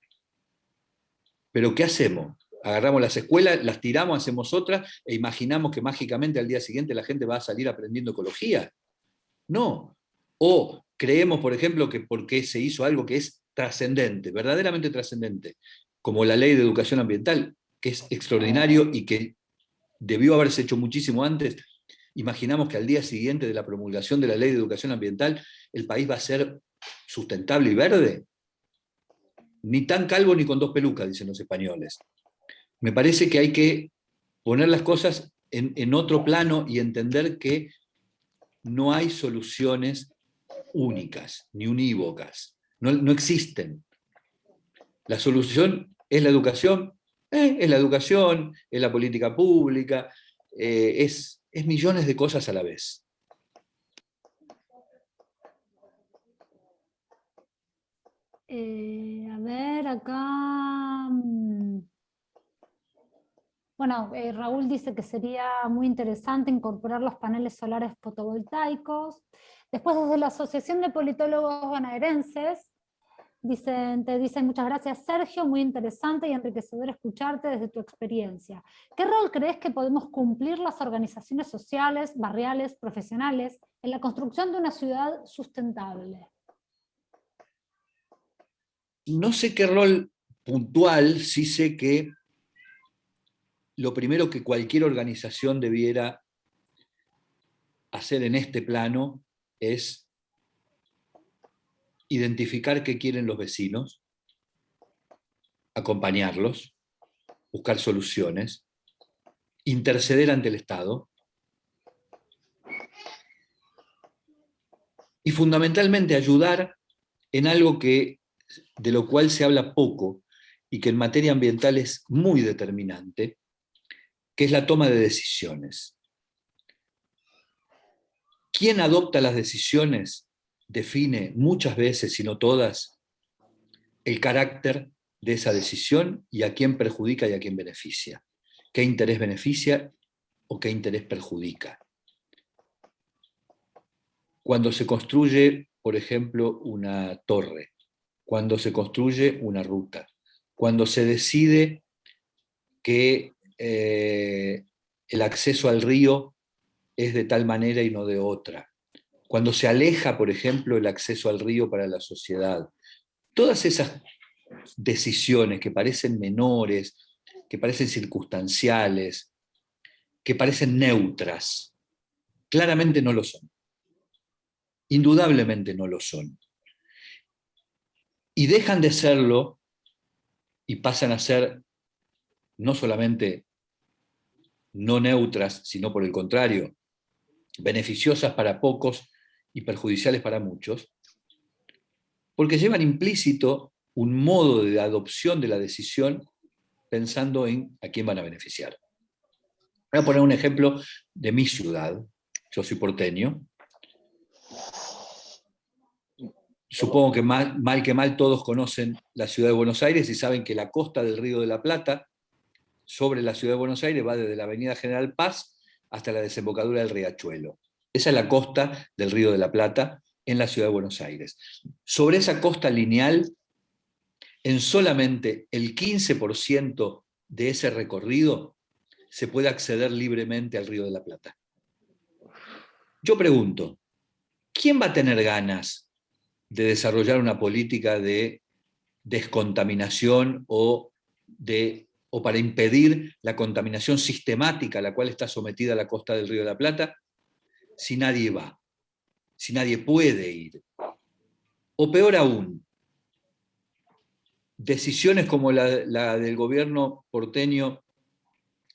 pero ¿qué hacemos? Agarramos las escuelas, las tiramos, hacemos otras, e imaginamos que mágicamente al día siguiente la gente va a salir aprendiendo ecología. No. O creemos, por ejemplo, que porque se hizo algo que es trascendente, verdaderamente trascendente, como la ley de educación ambiental, que es extraordinario y que debió haberse hecho muchísimo antes, imaginamos que al día siguiente de la promulgación de la ley de educación ambiental el país va a ser sustentable y verde. Ni tan calvo ni con dos pelucas, dicen los españoles. Me parece que hay que poner las cosas en otro plano y entender que no hay soluciones únicas, ni unívocas. No existen. La solución es la educación, es la educación, es la política pública, es millones de cosas a la vez. A ver, acá... Bueno, Raúl dice que sería muy interesante incorporar los paneles solares fotovoltaicos. Después, desde la Asociación de Politólogos Bonaerenses, te dicen muchas gracias, Sergio, muy interesante y enriquecedor escucharte desde tu experiencia. ¿Qué rol crees que podemos cumplir las organizaciones sociales, barriales, profesionales en la construcción de una ciudad sustentable? No sé qué rol puntual, sí sé que lo primero que cualquier organización debiera hacer en este plano es identificar qué quieren los vecinos, acompañarlos, buscar soluciones, interceder ante el Estado y fundamentalmente ayudar en algo de lo cual se habla poco y que en materia ambiental es muy determinante, que es la toma de decisiones. Quien adopta las decisiones define muchas veces, si no todas, el carácter de esa decisión y a quién perjudica y a quién beneficia. ¿Qué interés beneficia o qué interés perjudica? Cuando se construye, por ejemplo, una torre, cuando se construye una ruta, cuando se decide que el acceso al río es de tal manera y no de otra, cuando se aleja, por ejemplo, el acceso al río para la sociedad. Todas esas decisiones que parecen menores, que parecen circunstanciales, que parecen neutras, claramente no lo son. Indudablemente no lo son. Y dejan de serlo y pasan a ser no solamente no neutras, sino por el contrario, beneficiosas para pocos y perjudiciales para muchos, porque llevan implícito un modo de adopción de la decisión pensando en a quién van a beneficiar. Voy a poner un ejemplo de mi ciudad. Yo soy porteño. Supongo que mal que mal todos conocen la ciudad de Buenos Aires y saben que la costa del Río de la Plata, sobre la ciudad de Buenos Aires, va desde la avenida General Paz hasta la desembocadura del Riachuelo. Esa es la costa del Río de la Plata en la ciudad de Buenos Aires. Sobre esa costa lineal, en solamente el 15% de ese recorrido se puede acceder libremente al Río de la Plata. Yo pregunto, ¿quién va a tener ganas de desarrollar una política de descontaminación o para impedir la contaminación sistemática a la cual está sometida la costa del Río de la Plata, si nadie va, si nadie puede ir? O peor aún, decisiones como la del gobierno porteño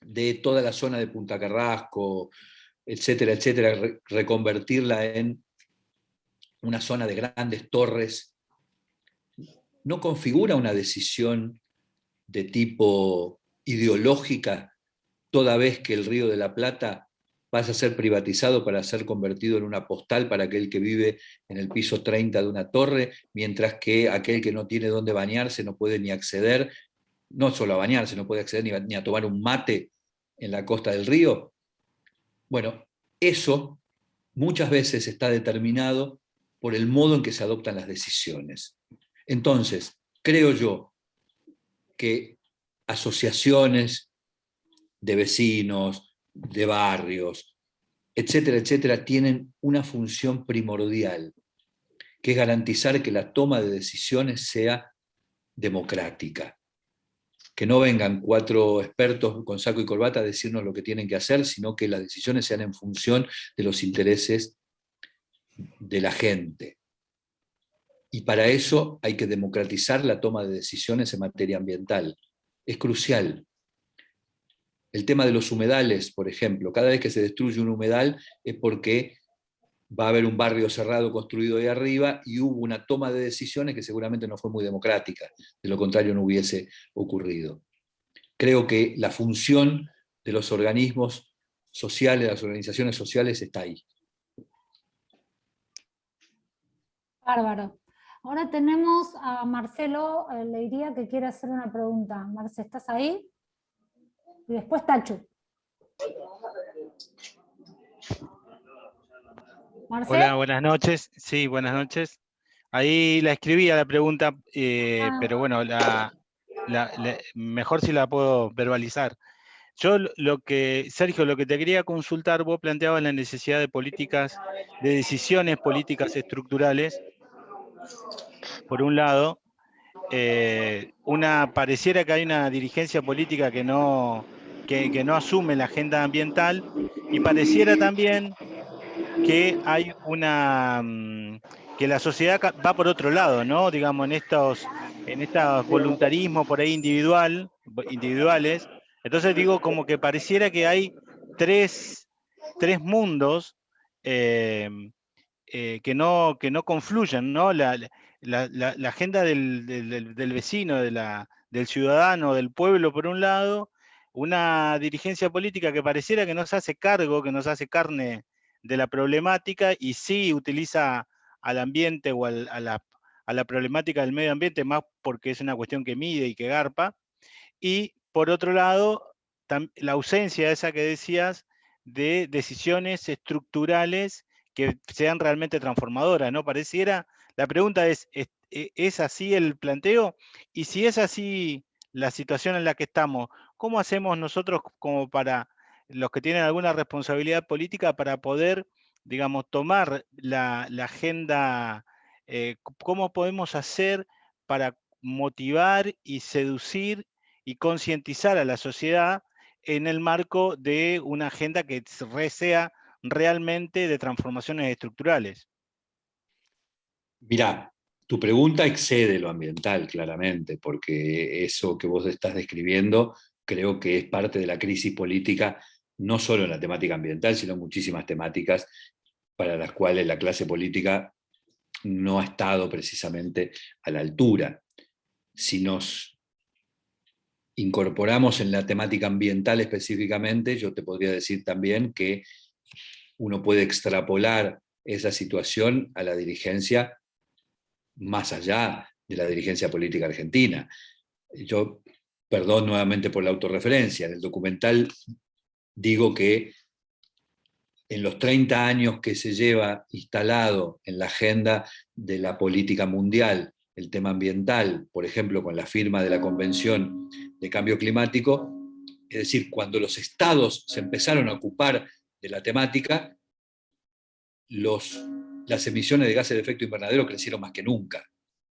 de toda la zona de Punta Carrasco, etcétera, etcétera, reconvertirla en una zona de grandes torres, no configura una decisión de tipo ideológica, toda vez que el Río de la Plata pasa a ser privatizado para ser convertido en una postal para aquel que vive en el piso 30 de una torre, mientras que aquel que no tiene dónde bañarse no puede ni acceder, no solo a bañarse, no puede acceder ni a tomar un mate en la costa del río. Bueno, eso muchas veces está determinado por el modo en que se adoptan las decisiones. Entonces, creo yo que asociaciones de vecinos, de barrios, etcétera, etcétera, tienen una función primordial, que es garantizar que la toma de decisiones sea democrática. Que no vengan 4 expertos con saco y corbata a decirnos lo que tienen que hacer, sino que las decisiones sean en función de los intereses de la gente. Y para eso hay que democratizar la toma de decisiones en materia ambiental. Es crucial. El tema de los humedales, por ejemplo, cada vez que se destruye un humedal es porque va a haber un barrio cerrado construido ahí arriba y hubo una toma de decisiones que seguramente no fue muy democrática, de lo contrario no hubiese ocurrido. Creo que la función de los organismos sociales, de las organizaciones sociales, está ahí. Bárbaro. Ahora tenemos a Marcelo Leiría que quiere hacer una pregunta. Marce, ¿estás ahí? Y después Tachu. Marce. Hola, buenas noches. Sí, buenas noches. Ahí la escribí a la pregunta, pero bueno, mejor si la puedo verbalizar. Yo Sergio, lo que te quería consultar, vos planteabas la necesidad de políticas, de decisiones políticas estructurales, por un lado. Pareciera que hay una dirigencia política que no asume la agenda ambiental, y pareciera también que hay que la sociedad va por otro lado, ¿no? Digamos, en estos voluntarismos por ahí individuales. Entonces digo, como que pareciera que hay tres mundos que no confluyen, ¿no? La agenda del vecino, del ciudadano, del pueblo, por un lado, una dirigencia política que pareciera que no se hace cargo, que no se hace carne de la problemática, y sí utiliza al ambiente o a la problemática del medio ambiente más porque es una cuestión que mide y que garpa. Y por otro lado, la ausencia esa que decías de decisiones estructurales que sean realmente transformadoras, ¿no? Pareciera, la pregunta ¿es así el planteo? Y si es así la situación en la que estamos, ¿cómo hacemos nosotros como para los que tienen alguna responsabilidad política para poder, digamos, tomar la agenda? ¿Cómo podemos hacer para motivar y seducir y concientizar a la sociedad en el marco de una agenda que sea realmente de transformaciones estructurales? Mirá, tu pregunta excede lo ambiental, claramente, porque eso que vos estás describiendo creo que es parte de la crisis política, no solo en la temática ambiental, sino en muchísimas temáticas para las cuales la clase política no ha estado precisamente a la altura. Si nos incorporamos en la temática ambiental específicamente, yo te podría decir también que uno puede extrapolar esa situación a la dirigencia más allá de la dirigencia política argentina. Yo, perdón nuevamente por la autorreferencia, en el documental digo que en los 30 años que se lleva instalado en la agenda de la política mundial el tema ambiental, por ejemplo, con la firma de la Convención de Cambio Climático, es decir, cuando los estados se empezaron a ocupar de la temática, las emisiones de gases de efecto invernadero crecieron más que nunca.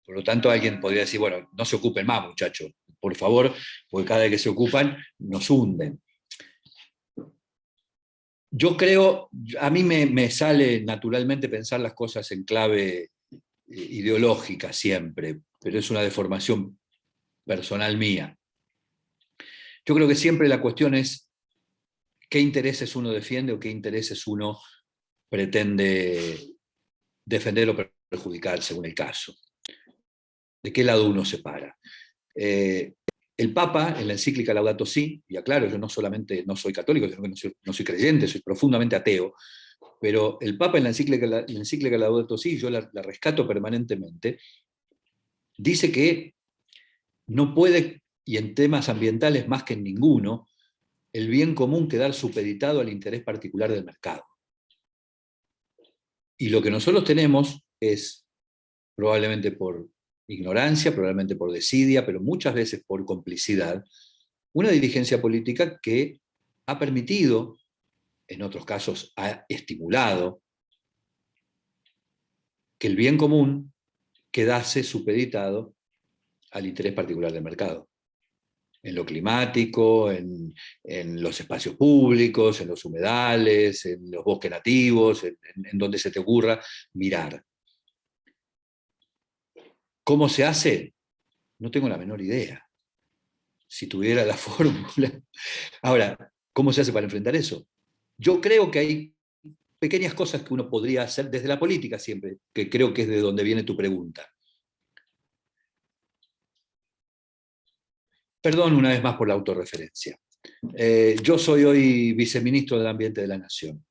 Por lo tanto, alguien podría decir, bueno, no se ocupen más, muchachos, por favor, porque cada vez que se ocupan nos hunden. Yo creo, a mí me sale naturalmente pensar las cosas en clave ideológica siempre, pero es una deformación personal mía. Yo creo que siempre la cuestión es qué intereses uno defiende o qué intereses uno pretende defender o perjudicar según el caso. ¿De qué lado uno se para? El Papa, en la encíclica Laudato Si, y aclaro, yo no solamente no soy católico, sino que no soy creyente, soy profundamente ateo, pero el Papa en la encíclica Laudato Si, yo la rescato permanentemente, dice que no puede, y en temas ambientales más que en ninguno, el bien común quedar supeditado al interés particular del mercado. Y lo que nosotros tenemos es, probablemente por ignorancia, probablemente por desidia, pero muchas veces por complicidad, una dirigencia política que ha permitido, en otros casos ha estimulado, que el bien común quedase supeditado al interés particular del mercado. En lo climático, en los espacios públicos, en los humedales, en los bosques nativos, en donde se te ocurra mirar. ¿Cómo se hace? No tengo la menor idea. Si tuviera la fórmula. Ahora, ¿cómo se hace para enfrentar eso? Yo creo que hay pequeñas cosas que uno podría hacer desde la política siempre, que creo que es de donde viene tu pregunta. Perdón una vez más por la autorreferencia. Yo soy hoy viceministro del Ambiente de la Nación.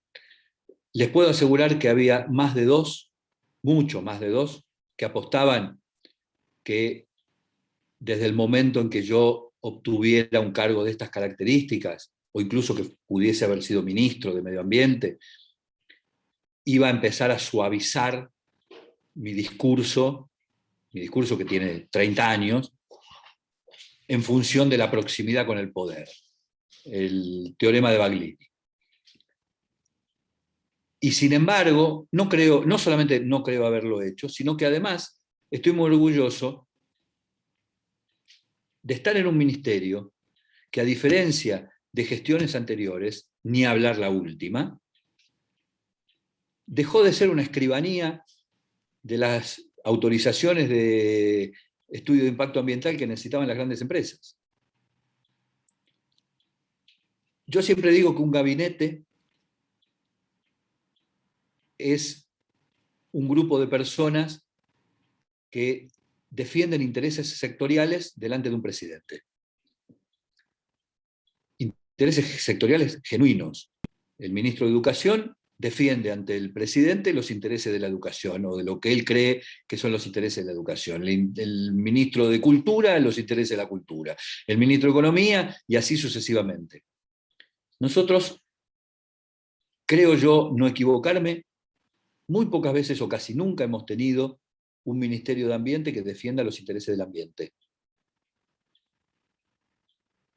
Les puedo asegurar que había más de dos, mucho más de dos, que apostaban que desde el momento en que yo obtuviera un cargo de estas características, o incluso que pudiese haber sido ministro de Medio Ambiente, iba a empezar a suavizar mi discurso que tiene 30 años, en función de la proximidad con el poder. El teorema de Baglini. Y sin embargo, no solamente no creo haberlo hecho, sino que además estoy muy orgulloso de estar en un ministerio que, a diferencia de gestiones anteriores, ni hablar la última, dejó de ser una escribanía de las autorizaciones de estudio de impacto ambiental que necesitaban las grandes empresas. Yo siempre digo que un gabinete es un grupo de personas que defienden intereses sectoriales delante de un presidente. Intereses sectoriales genuinos. El ministro de Educación defiende ante el presidente los intereses de la educación, o de lo que él cree que son los intereses de la educación. El ministro de Cultura, los intereses de la cultura. El ministro de Economía, y así sucesivamente. Nosotros, creo yo, no equivocarme, muy pocas veces o casi nunca hemos tenido un Ministerio de Ambiente que defienda los intereses del ambiente.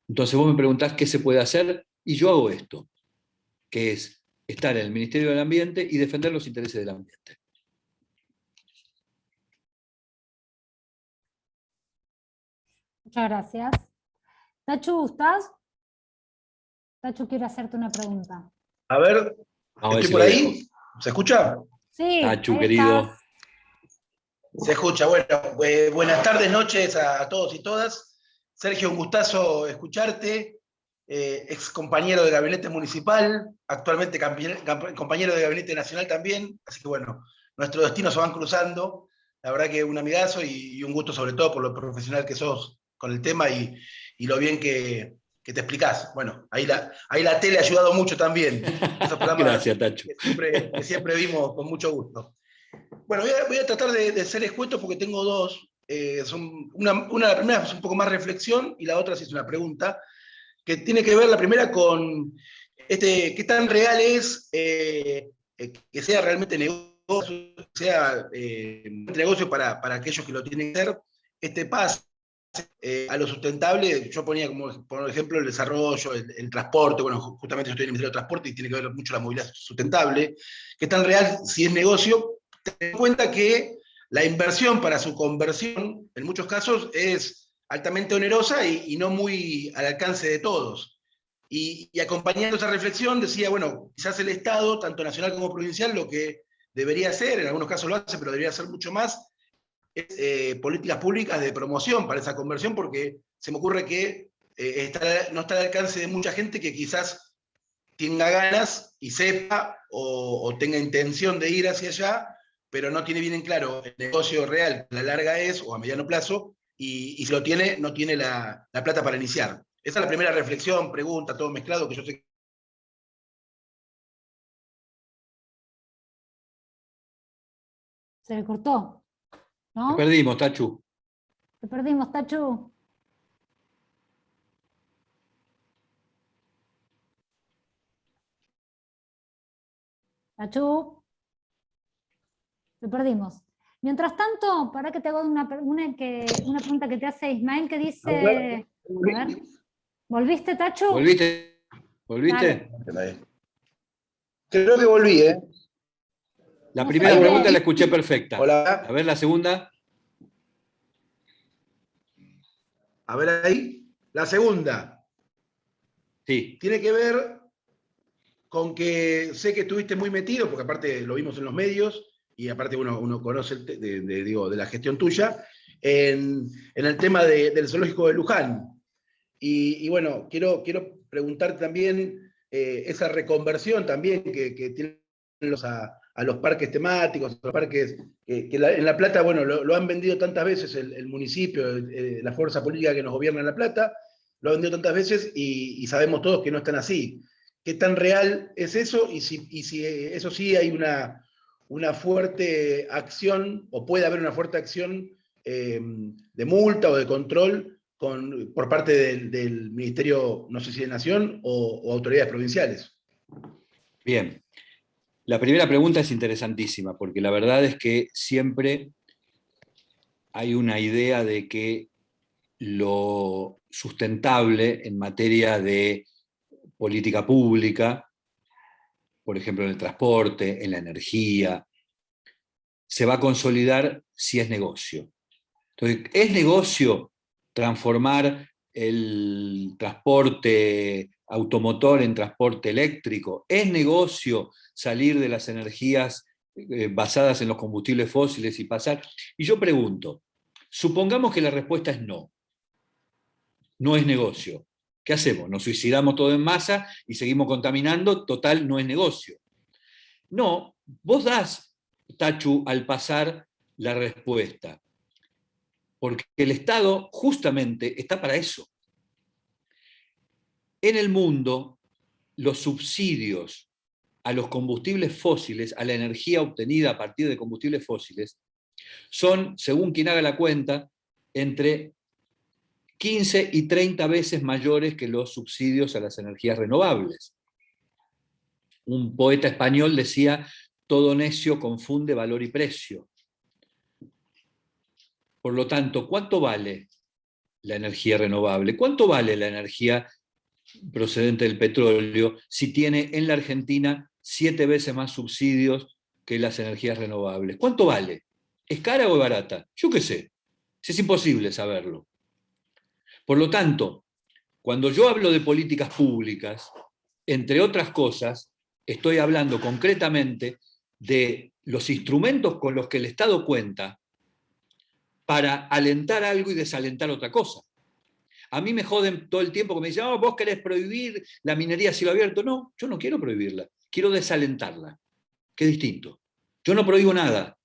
Entonces vos me preguntás qué se puede hacer, y yo hago esto, que es estar en el Ministerio del Ambiente y defender los intereses del ambiente. Muchas gracias. Tachu, ¿estás? Tachu quiere hacerte una pregunta. A ver, Vamos a ver ¿estoy si por lo ahí? dejo. ¿Se escucha? Sí, Tachu, ahí querido. estás. Se escucha. Bueno, buenas tardes, noches a todos y todas. Sergio, un gustazo escucharte. Ex compañero de gabinete municipal, actualmente compañero de gabinete nacional también. Así que bueno, nuestros destinos se van cruzando. La verdad que un amigazo y un gusto sobre todo por lo profesional que sos con el tema y lo bien que te explicás. Bueno, ahí la tele ha ayudado mucho también. Esos programas Gracias, Tachu. que siempre vimos con mucho gusto. Bueno, voy a tratar de ser escueto porque tengo dos. La primera es un poco más reflexión y la otra sí es una pregunta que tiene que ver la primera con qué tan real es que sea realmente negocio, sea negocio para aquellos que lo tienen que hacer, este pase a lo sustentable. Yo ponía como por ejemplo el desarrollo, el transporte. Bueno, justamente yo estoy en el Ministerio de Transporte y tiene que ver mucho la movilidad sustentable. ¿Qué tan real si es negocio? Ten en cuenta que la inversión para su conversión en muchos casos es altamente onerosa y no muy al alcance de todos. Y acompañando esa reflexión decía, bueno, quizás el Estado, tanto nacional como provincial, lo que debería hacer, en algunos casos lo hace, pero debería hacer mucho más, es políticas públicas de promoción para esa conversión, porque se me ocurre que no está al alcance de mucha gente que quizás tenga ganas y sepa o tenga intención de ir hacia allá, pero no tiene bien en claro el negocio real que a la larga es, o a mediano plazo, y si lo tiene, no tiene la plata para iniciar. Esa es la primera reflexión, pregunta, todo mezclado, que yo sé. Se le cortó, Te ¿no? perdimos, Tachu. Te perdimos, Tachu. Tachu. Lo perdimos. Mientras tanto, para que te hago una pregunta que te hace Ismael, que dice... A ver, ¿volviste, Tachu? ¿Volviste? Dale. Creo que volví, ¿eh? La No primera sé. pregunta la escuché perfecta. Hola. A ver la segunda. A ver ahí. La segunda Sí. tiene que ver con que sé que estuviste muy metido, porque aparte lo vimos en los medios, y aparte uno conoce de la gestión tuya, en el tema del zoológico de Luján. Y bueno, quiero preguntarte también esa reconversión también que tienen a los parques temáticos, a los parques que en La Plata, bueno, lo han vendido tantas veces el municipio, la fuerza política que nos gobierna en La Plata, lo ha vendido tantas veces y sabemos todos que no están así. ¿Qué tan real es eso? Y si eso sí hay una fuerte acción, o puede haber una fuerte acción de multa o de control por parte del Ministerio, no sé si de Nación o autoridades provinciales. Bien. La primera pregunta es interesantísima, porque la verdad es que siempre hay una idea de que lo sustentable en materia de política pública, por ejemplo en el transporte, en la energía, se va a consolidar si es negocio. Entonces, ¿es negocio transformar el transporte automotor en transporte eléctrico? ¿Es negocio salir de las energías basadas en los combustibles fósiles y pasar? Y yo pregunto, supongamos que la respuesta es no. No es negocio. ¿Qué hacemos? ¿Nos suicidamos todo en masa y seguimos contaminando? Total, no es negocio. No, vos das, Tachu, al pasar la respuesta. Porque el Estado justamente está para eso. En el mundo, los subsidios a los combustibles fósiles, a la energía obtenida a partir de combustibles fósiles, son, según quien haga la cuenta, entre 15 y 30 veces mayores que los subsidios a las energías renovables. Un poeta español decía, todo necio confunde valor y precio. Por lo tanto, ¿cuánto vale la energía renovable? ¿Cuánto vale la energía procedente del petróleo si tiene en la Argentina 7 veces más subsidios que las energías renovables? ¿Cuánto vale? ¿Es cara o es barata? Yo qué sé. Es imposible saberlo. Por lo tanto, cuando yo hablo de políticas públicas, entre otras cosas, estoy hablando concretamente de los instrumentos con los que el Estado cuenta para alentar algo y desalentar otra cosa. A mí me joden todo el tiempo que me dicen, oh, vos querés prohibir la minería a cielo abierto. No, yo no quiero prohibirla, quiero desalentarla, que es distinto. Yo no prohíbo nada.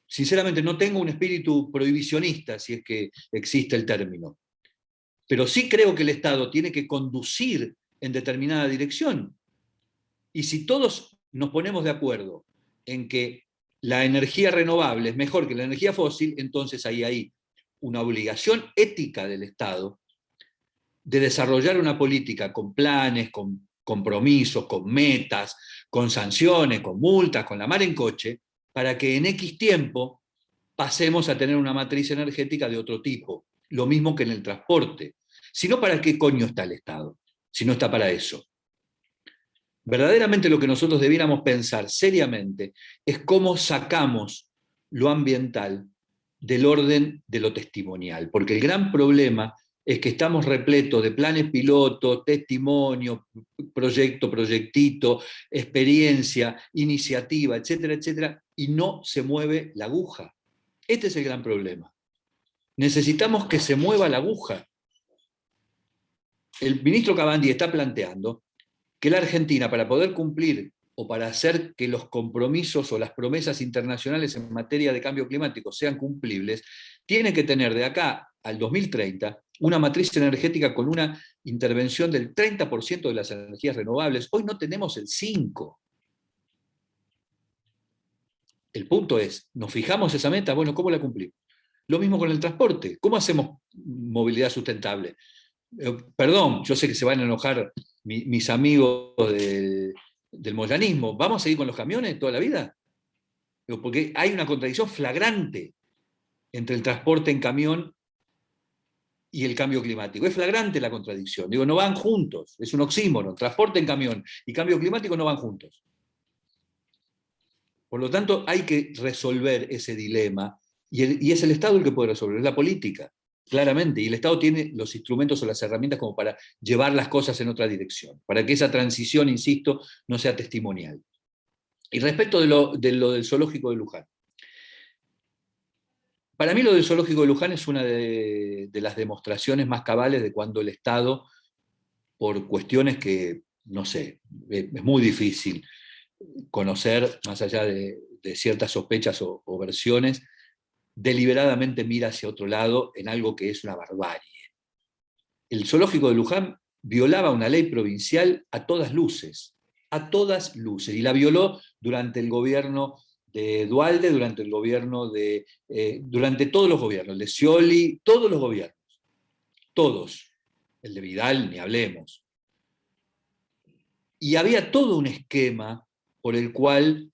Sinceramente, no tengo un espíritu prohibicionista, si es que existe el término. Pero sí creo que el Estado tiene que conducir en determinada dirección. Y si todos nos ponemos de acuerdo en que la energía renovable es mejor que la energía fósil, entonces ahí hay una obligación ética del Estado de desarrollar una política con planes, con compromisos, con metas, con sanciones, con multas, con la mar en coche, para que en X tiempo pasemos a tener una matriz energética de otro tipo. Lo mismo que en el transporte. Si no, ¿para qué coño está el Estado? Si no está para eso. Verdaderamente lo que nosotros debiéramos pensar seriamente es cómo sacamos lo ambiental del orden de lo testimonial, porque el gran problema es que estamos repletos de planes pilotos, testimonio, proyecto, proyectito, experiencia, iniciativa, etcétera, etcétera, y no se mueve la aguja. Este es el gran problema. Necesitamos que se mueva la aguja. El ministro Cavandi está planteando que la Argentina, para poder cumplir o para hacer que los compromisos o las promesas internacionales en materia de cambio climático sean cumplibles, tiene que tener de acá al 2030 una matriz energética con una intervención del 30% de las energías renovables. Hoy no tenemos el 5%. El punto es, ¿nos fijamos esa meta? Bueno, ¿cómo la cumplimos? Lo mismo con el transporte. ¿Cómo hacemos movilidad sustentable? Perdón, yo sé que se van a enojar mis amigos del moyanismo. ¿Vamos a seguir con los camiones toda la vida? Digo, porque hay una contradicción flagrante entre el transporte en camión y el cambio climático. Es flagrante la contradicción. Digo, no van juntos, es un oxímoron. Transporte en camión y cambio climático no van juntos. Por lo tanto, hay que resolver ese dilema, y es el Estado el que puede resolverlo, es la política, claramente, y el Estado tiene los instrumentos o las herramientas como para llevar las cosas en otra dirección, para que esa transición, insisto, no sea testimonial. Y respecto de lo del zoológico de Luján, para mí lo del zoológico de Luján es una de las demostraciones más cabales de cuando el Estado, por cuestiones que, no sé, es muy difícil conocer, más allá de ciertas sospechas o versiones, deliberadamente mira hacia otro lado en algo que es una barbarie. El zoológico de Luján violaba una ley provincial a todas luces, y la violó durante el gobierno de Duhalde, durante el gobierno durante todos los gobiernos, el de Scioli, todos los gobiernos, todos, el de Vidal, ni hablemos. Y había todo un esquema por el cual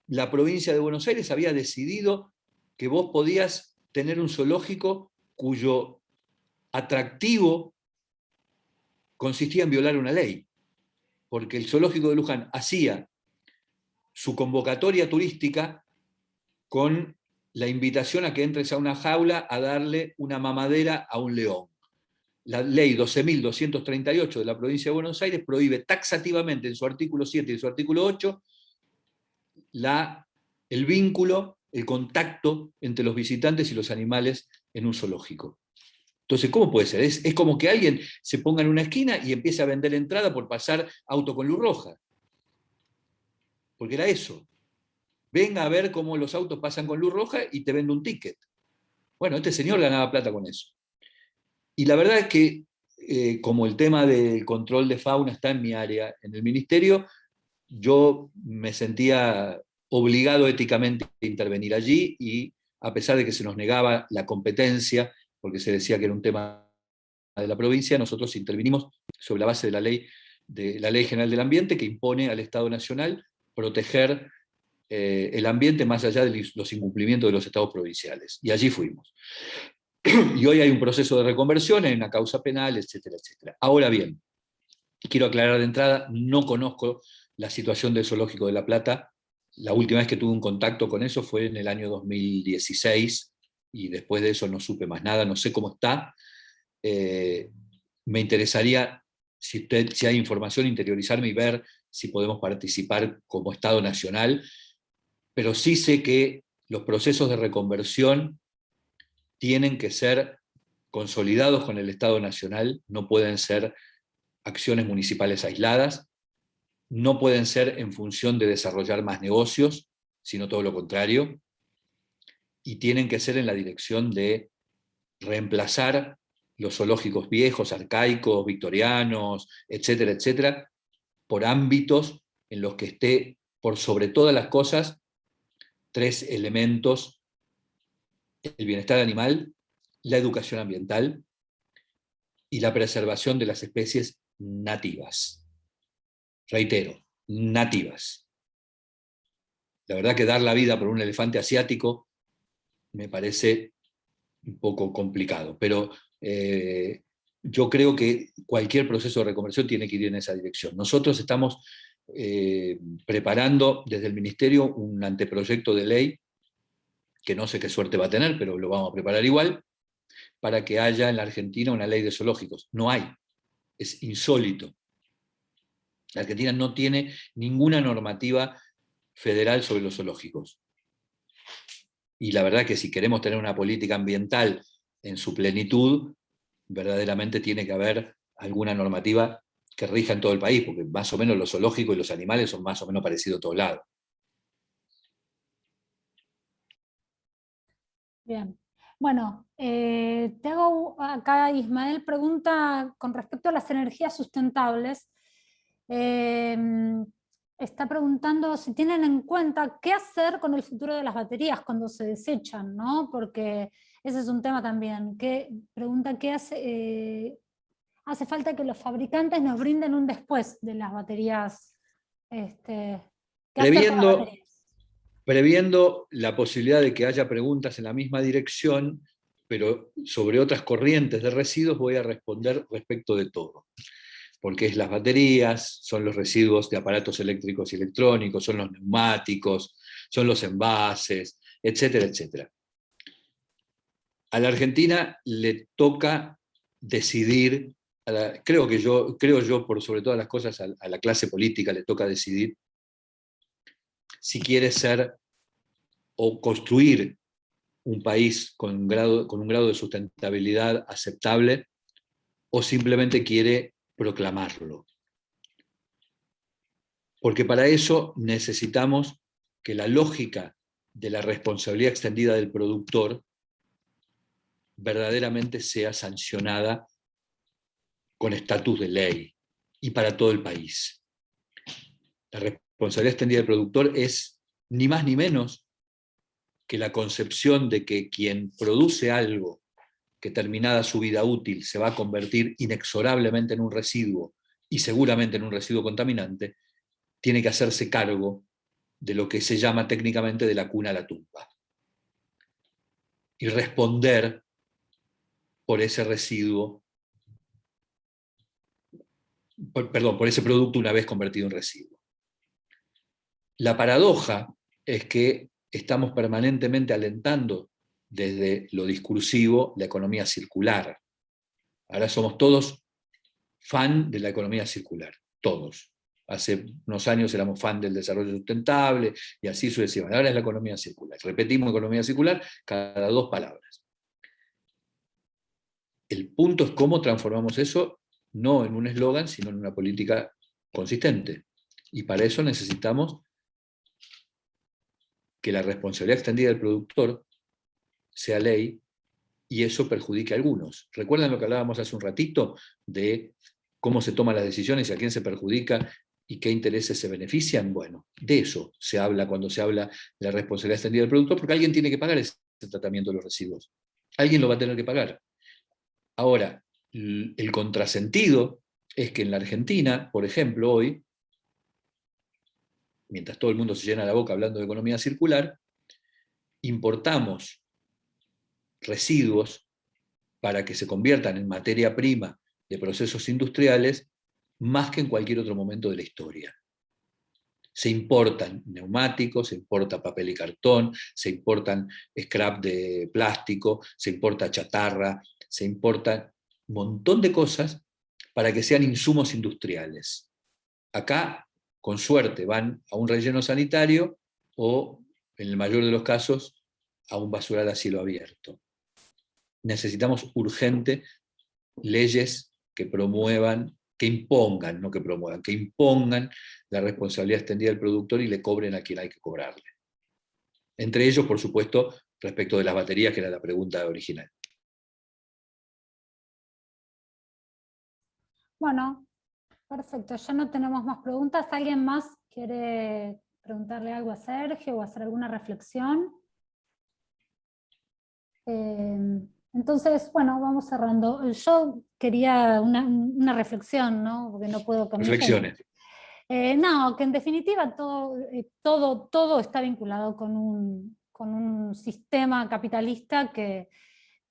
la provincia de Buenos Aires había decidido que vos podías tener un zoológico cuyo atractivo consistía en violar una ley, porque el zoológico de Luján hacía su convocatoria turística con la invitación a que entres a una jaula a darle una mamadera a un león. La ley 12.238 de la provincia de Buenos Aires prohíbe taxativamente en su artículo 7 y en su artículo 8 el vínculo, el contacto entre los visitantes y los animales en un zoológico. Entonces, ¿cómo puede ser? Es como que alguien se ponga en una esquina y empiece a vender entrada por pasar auto con luz roja. Porque era eso. Venga a ver cómo los autos pasan con luz roja y te vende un ticket. Bueno, este señor ganaba plata con eso. Y la verdad es que, como el tema del control de fauna está en mi área, en el ministerio, yo me sentía obligado éticamente a intervenir allí, y a pesar de que se nos negaba la competencia, porque se decía que era un tema de la provincia, nosotros intervinimos sobre la base de la Ley General del Ambiente, que impone al Estado Nacional proteger el ambiente más allá de los incumplimientos de los estados provinciales. Y allí fuimos. Y hoy hay un proceso de reconversión, hay una causa penal, etcétera, etcétera. Ahora bien, quiero aclarar de entrada, no conozco la situación del Zoológico de La Plata. La última vez que tuve un contacto con eso fue en el año 2016, y después de eso no supe más nada, no sé cómo está. Me interesaría, si hay información, interiorizarme y ver si podemos participar como Estado Nacional, pero sí sé que los procesos de reconversión tienen que ser consolidados con el Estado Nacional, no pueden ser acciones municipales aisladas, no pueden ser en función de desarrollar más negocios, sino todo lo contrario, y tienen que ser en la dirección de reemplazar los zoológicos viejos, arcaicos, victorianos, etcétera, etcétera, por ámbitos en los que esté, por sobre todas las cosas, tres elementos: el bienestar animal, la educación ambiental y la preservación de las especies nativas. Reitero, nativas. La verdad que dar la vida por un elefante asiático me parece un poco complicado, pero yo creo que cualquier proceso de reconversión tiene que ir en esa dirección. Nosotros estamos preparando desde el Ministerio un anteproyecto de ley, que no sé qué suerte va a tener, pero lo vamos a preparar igual, para que haya en la Argentina una ley de zoológicos. No hay, es insólito. La Argentina no tiene ninguna normativa federal sobre los zoológicos. Y la verdad que si queremos tener una política ambiental en su plenitud, verdaderamente tiene que haber alguna normativa que rija en todo el país, porque más o menos los zoológicos y los animales son más o menos parecidos a todos lados. Bien. Bueno, te hago acá, Ismael, pregunta con respecto a las energías sustentables. Está preguntando si tienen en cuenta qué hacer con el futuro de las baterías cuando se desechan, ¿no? Porque ese es un tema también. Pregunta qué hace falta que los fabricantes nos brinden un después de las baterías. ¿Qué hacer con las baterías? previendo la posibilidad de que haya preguntas en la misma dirección, pero sobre otras corrientes de residuos voy a responder respecto de todo. Porque es las baterías, son los residuos de aparatos eléctricos y electrónicos, son los neumáticos, son los envases, etcétera, etcétera. A la Argentina le toca decidir, creo yo por sobre todas las cosas a la clase política le toca decidir si quiere ser o construir un país con un grado de sustentabilidad aceptable o simplemente quiere proclamarlo. Porque para eso necesitamos que la lógica de la responsabilidad extendida del productor verdaderamente sea sancionada con estatus de ley y para todo el país. La responsabilidad extendida del productor es ni más ni menos que la concepción de que quien produce algo que terminada su vida útil se va a convertir inexorablemente en un residuo y seguramente en un residuo contaminante, tiene que hacerse cargo de lo que se llama técnicamente de la cuna a la tumba y responder por ese residuo, por ese producto una vez convertido en residuo. La paradoja es que estamos permanentemente alentando desde lo discursivo la economía circular. Ahora somos todos fan de la economía circular, todos. Hace unos años éramos fan del desarrollo sustentable y así sucesivamente. Ahora es la economía circular. Repetimos economía circular cada 2 palabras. El punto es cómo transformamos eso, no en un eslogan, sino en una política consistente. Y para eso necesitamos que la responsabilidad extendida del productor sea ley y eso perjudique a algunos. ¿Recuerdan lo que hablábamos hace un ratito de cómo se toman las decisiones y a quién se perjudica y qué intereses se benefician? Bueno, de eso se habla cuando se habla de la responsabilidad extendida del productor, porque alguien tiene que pagar ese tratamiento de los residuos. Alguien lo va a tener que pagar. Ahora, el contrasentido es que en la Argentina, por ejemplo, hoy, mientras todo el mundo se llena la boca hablando de economía circular, importamos residuos para que se conviertan en materia prima de procesos industriales más que en cualquier otro momento de la historia. Se importan neumáticos, se importa papel y cartón, se importan scrap de plástico, se importa chatarra, se importan un montón de cosas para que sean insumos industriales. Acá, con suerte, van a un relleno sanitario o, en el mayor de los casos, a un basural a cielo abierto. Necesitamos urgente leyes que promuevan, que impongan, no que promuevan, que impongan la responsabilidad extendida del productor y le cobren a quien hay que cobrarle. Entre ellos, por supuesto, respecto de las baterías, que era la pregunta original. Bueno, perfecto. Ya no tenemos más preguntas. ¿Alguien más quiere preguntarle algo a Sergio o hacer alguna reflexión? Entonces, bueno, vamos cerrando. Yo quería una reflexión, ¿no? Porque no puedo con Reflexiones. No, que en definitiva todo está vinculado con un sistema capitalista que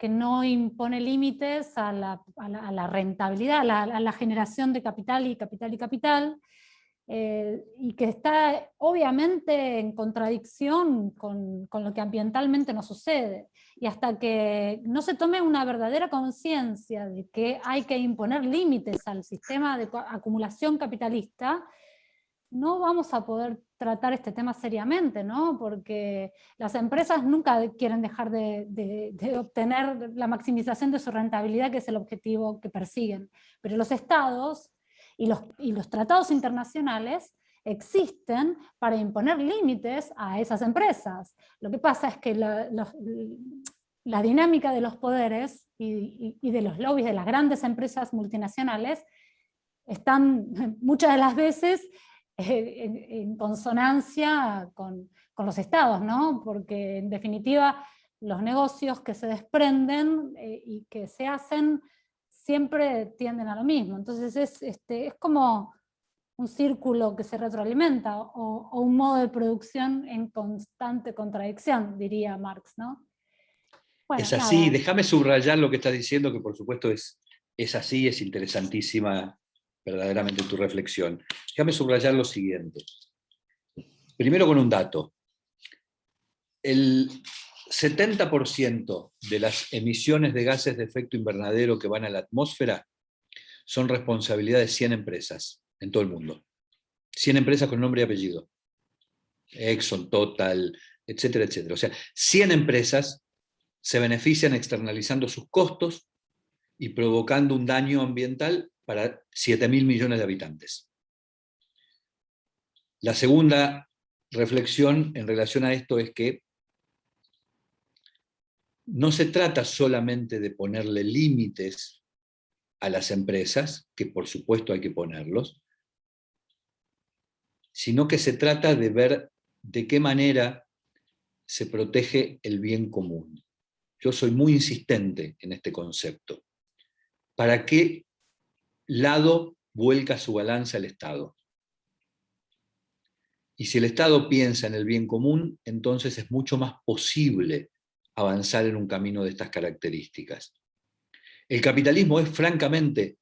no impone límites a la rentabilidad, a la generación de capital y capital, y que está obviamente en contradicción con lo que ambientalmente nos sucede. Y hasta que no se tome una verdadera conciencia de que hay que imponer límites al sistema de acumulación capitalista, no vamos a poder tratar este tema seriamente, ¿no? Porque las empresas nunca quieren dejar de obtener la maximización de su rentabilidad, que es el objetivo que persiguen. Pero los estados y los tratados internacionales existen para imponer límites a esas empresas. Lo que pasa es que la dinámica de los poderes y de los lobbies de las grandes empresas multinacionales están muchas de las veces en consonancia con los estados, ¿no? Porque en definitiva los negocios que se desprenden y que se hacen siempre tienden a lo mismo. Entonces es como un círculo que se retroalimenta o un modo de producción en constante contradicción, diría Marx, ¿no? Bueno, es así, nada. déjame subrayar lo que estás diciendo, que por supuesto es así, es interesantísima verdaderamente tu reflexión. Déjame subrayar lo siguiente. Primero con un dato. El 70% de las emisiones de gases de efecto invernadero que van a la atmósfera son responsabilidad de 100 empresas en todo el mundo. 100 empresas con nombre y apellido. Exxon, Total, etcétera, etcétera. O sea, 100 empresas se benefician externalizando sus costos y provocando un daño ambiental para 7.000 millones de habitantes. La segunda reflexión en relación a esto es que no se trata solamente de ponerle límites a las empresas, que por supuesto hay que ponerlos, sino que se trata de ver de qué manera se protege el bien común. Yo soy muy insistente en este concepto. ¿Para qué lado vuelca su balanza el Estado? Y si el Estado piensa en el bien común, entonces es mucho más posible avanzar en un camino de estas características. El capitalismo es francamente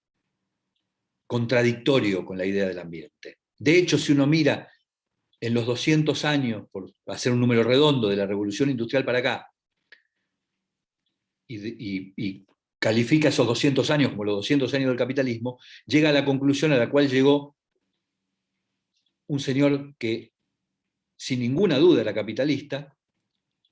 contradictorio con la idea del ambiente. De hecho, si uno mira en los 200 años, por hacer un número redondo, de la revolución industrial para acá, y califica esos 200 años como los 200 años del capitalismo, llega a la conclusión a la cual llegó un señor que sin ninguna duda era capitalista,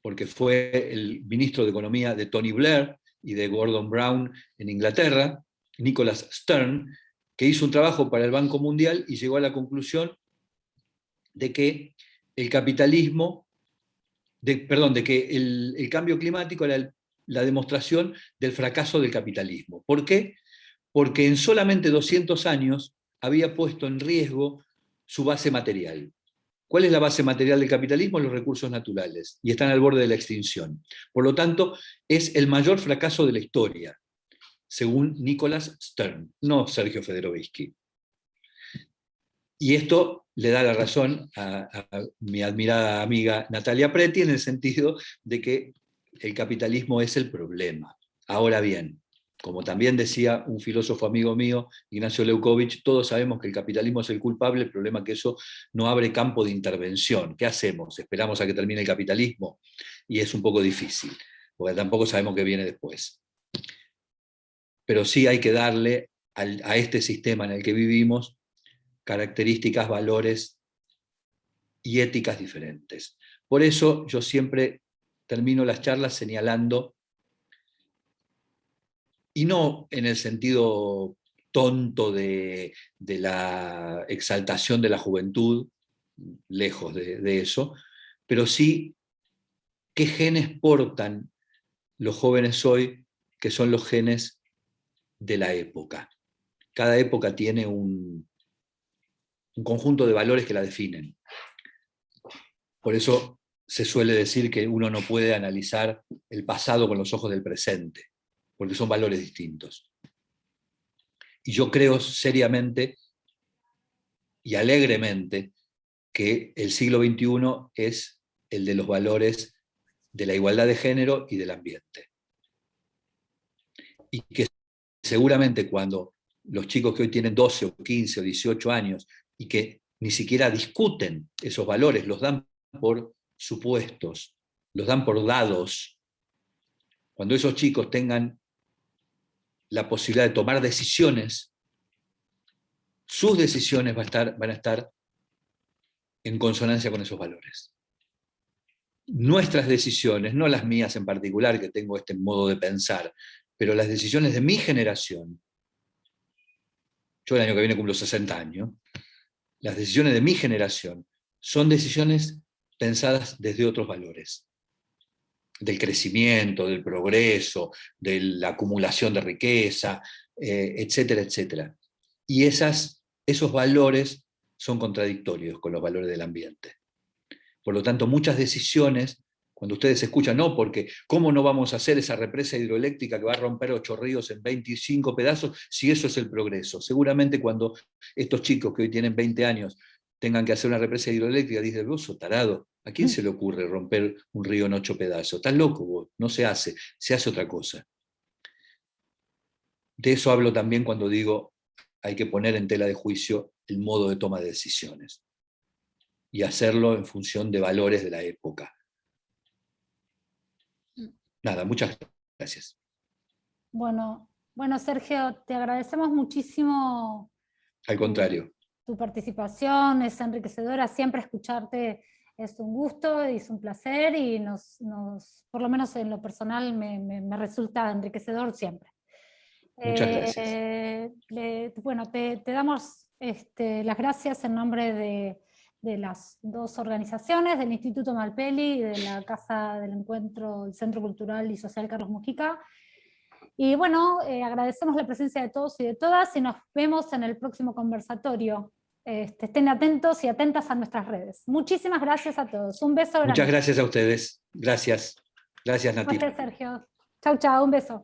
porque fue el ministro de Economía de Tony Blair y de Gordon Brown en Inglaterra, Nicholas Stern, que hizo un trabajo para el Banco Mundial y llegó a la conclusión de que el capitalismo, de que el cambio climático era la demostración del fracaso del capitalismo. ¿Por qué? Porque en solamente 200 años había puesto en riesgo su base material. ¿Cuál es la base material del capitalismo? Los recursos naturales, y están al borde de la extinción. Por lo tanto, es el mayor fracaso de la historia, según Nicholas Stern, no Sergio Federovisky. Y esto le da la razón a mi admirada amiga Natalia Preti, en el sentido de que el capitalismo es el problema. Ahora bien, como también decía un filósofo amigo mío, Ignacio Leukovich, todos sabemos que el capitalismo es el culpable, el problema es que eso no abre campo de intervención. ¿Qué hacemos? ¿Esperamos a que termine el capitalismo? Y es un poco difícil, porque tampoco sabemos qué viene después. Pero sí hay que darle a este sistema en el que vivimos características, valores y éticas diferentes. Por eso yo siempre termino las charlas señalando, y no en el sentido tonto de la exaltación de la juventud, lejos de eso, pero sí qué genes portan los jóvenes hoy, que son los genes de la época. Cada época tiene un conjunto de valores que la definen. Por eso se suele decir que uno no puede analizar el pasado con los ojos del presente, porque son valores distintos. Y yo creo seriamente y alegremente que el siglo XXI es el de los valores de la igualdad de género y del ambiente. Y que seguramente cuando los chicos que hoy tienen 12 o 15 o 18 años y que ni siquiera discuten esos valores, los dan por supuestos, los dan por dados, cuando esos chicos tengan la posibilidad de tomar decisiones, sus decisiones van a estar en consonancia con esos valores. Nuestras decisiones, no las mías en particular, que tengo este modo de pensar, pero las decisiones de mi generación, yo el año que viene cumplo 60 años, las decisiones de mi generación son decisiones pensadas desde otros valores, del crecimiento, del progreso, de la acumulación de riqueza, etcétera, etcétera. Y esos valores son contradictorios con los valores del ambiente. Por lo tanto, muchas decisiones, Cuando ustedes escuchan, no, porque ¿cómo no vamos a hacer esa represa hidroeléctrica que va a romper 8 ríos en 25 pedazos si eso es el progreso? Seguramente cuando estos chicos que hoy tienen 20 años tengan que hacer una represa hidroeléctrica, dicen, vos sos tarado, ¿a quién se le ocurre romper un río en 8 pedazos? Estás loco vos, no se hace otra cosa. De eso hablo también cuando digo, hay que poner en tela de juicio el modo de toma de decisiones y hacerlo en función de valores de la época. Nada, muchas gracias. Bueno, Sergio, te agradecemos muchísimo. Al contrario. Tu participación es enriquecedora, siempre escucharte es un gusto, es un placer y por lo menos en lo personal me resulta enriquecedor siempre. Muchas gracias. Bueno, te damos las gracias en nombre de las dos organizaciones, del Instituto Malpeli y de la Casa del Encuentro, el Centro Cultural y Social Carlos Mujica. Y bueno, agradecemos la presencia de todos y de todas y nos vemos en el próximo conversatorio. Estén atentos y atentas a nuestras redes. Muchísimas gracias a todos. Un beso grande. Muchas gracias a ustedes. Gracias. Gracias, Nati. Gracias, Sergio. Chau, chau. Un beso.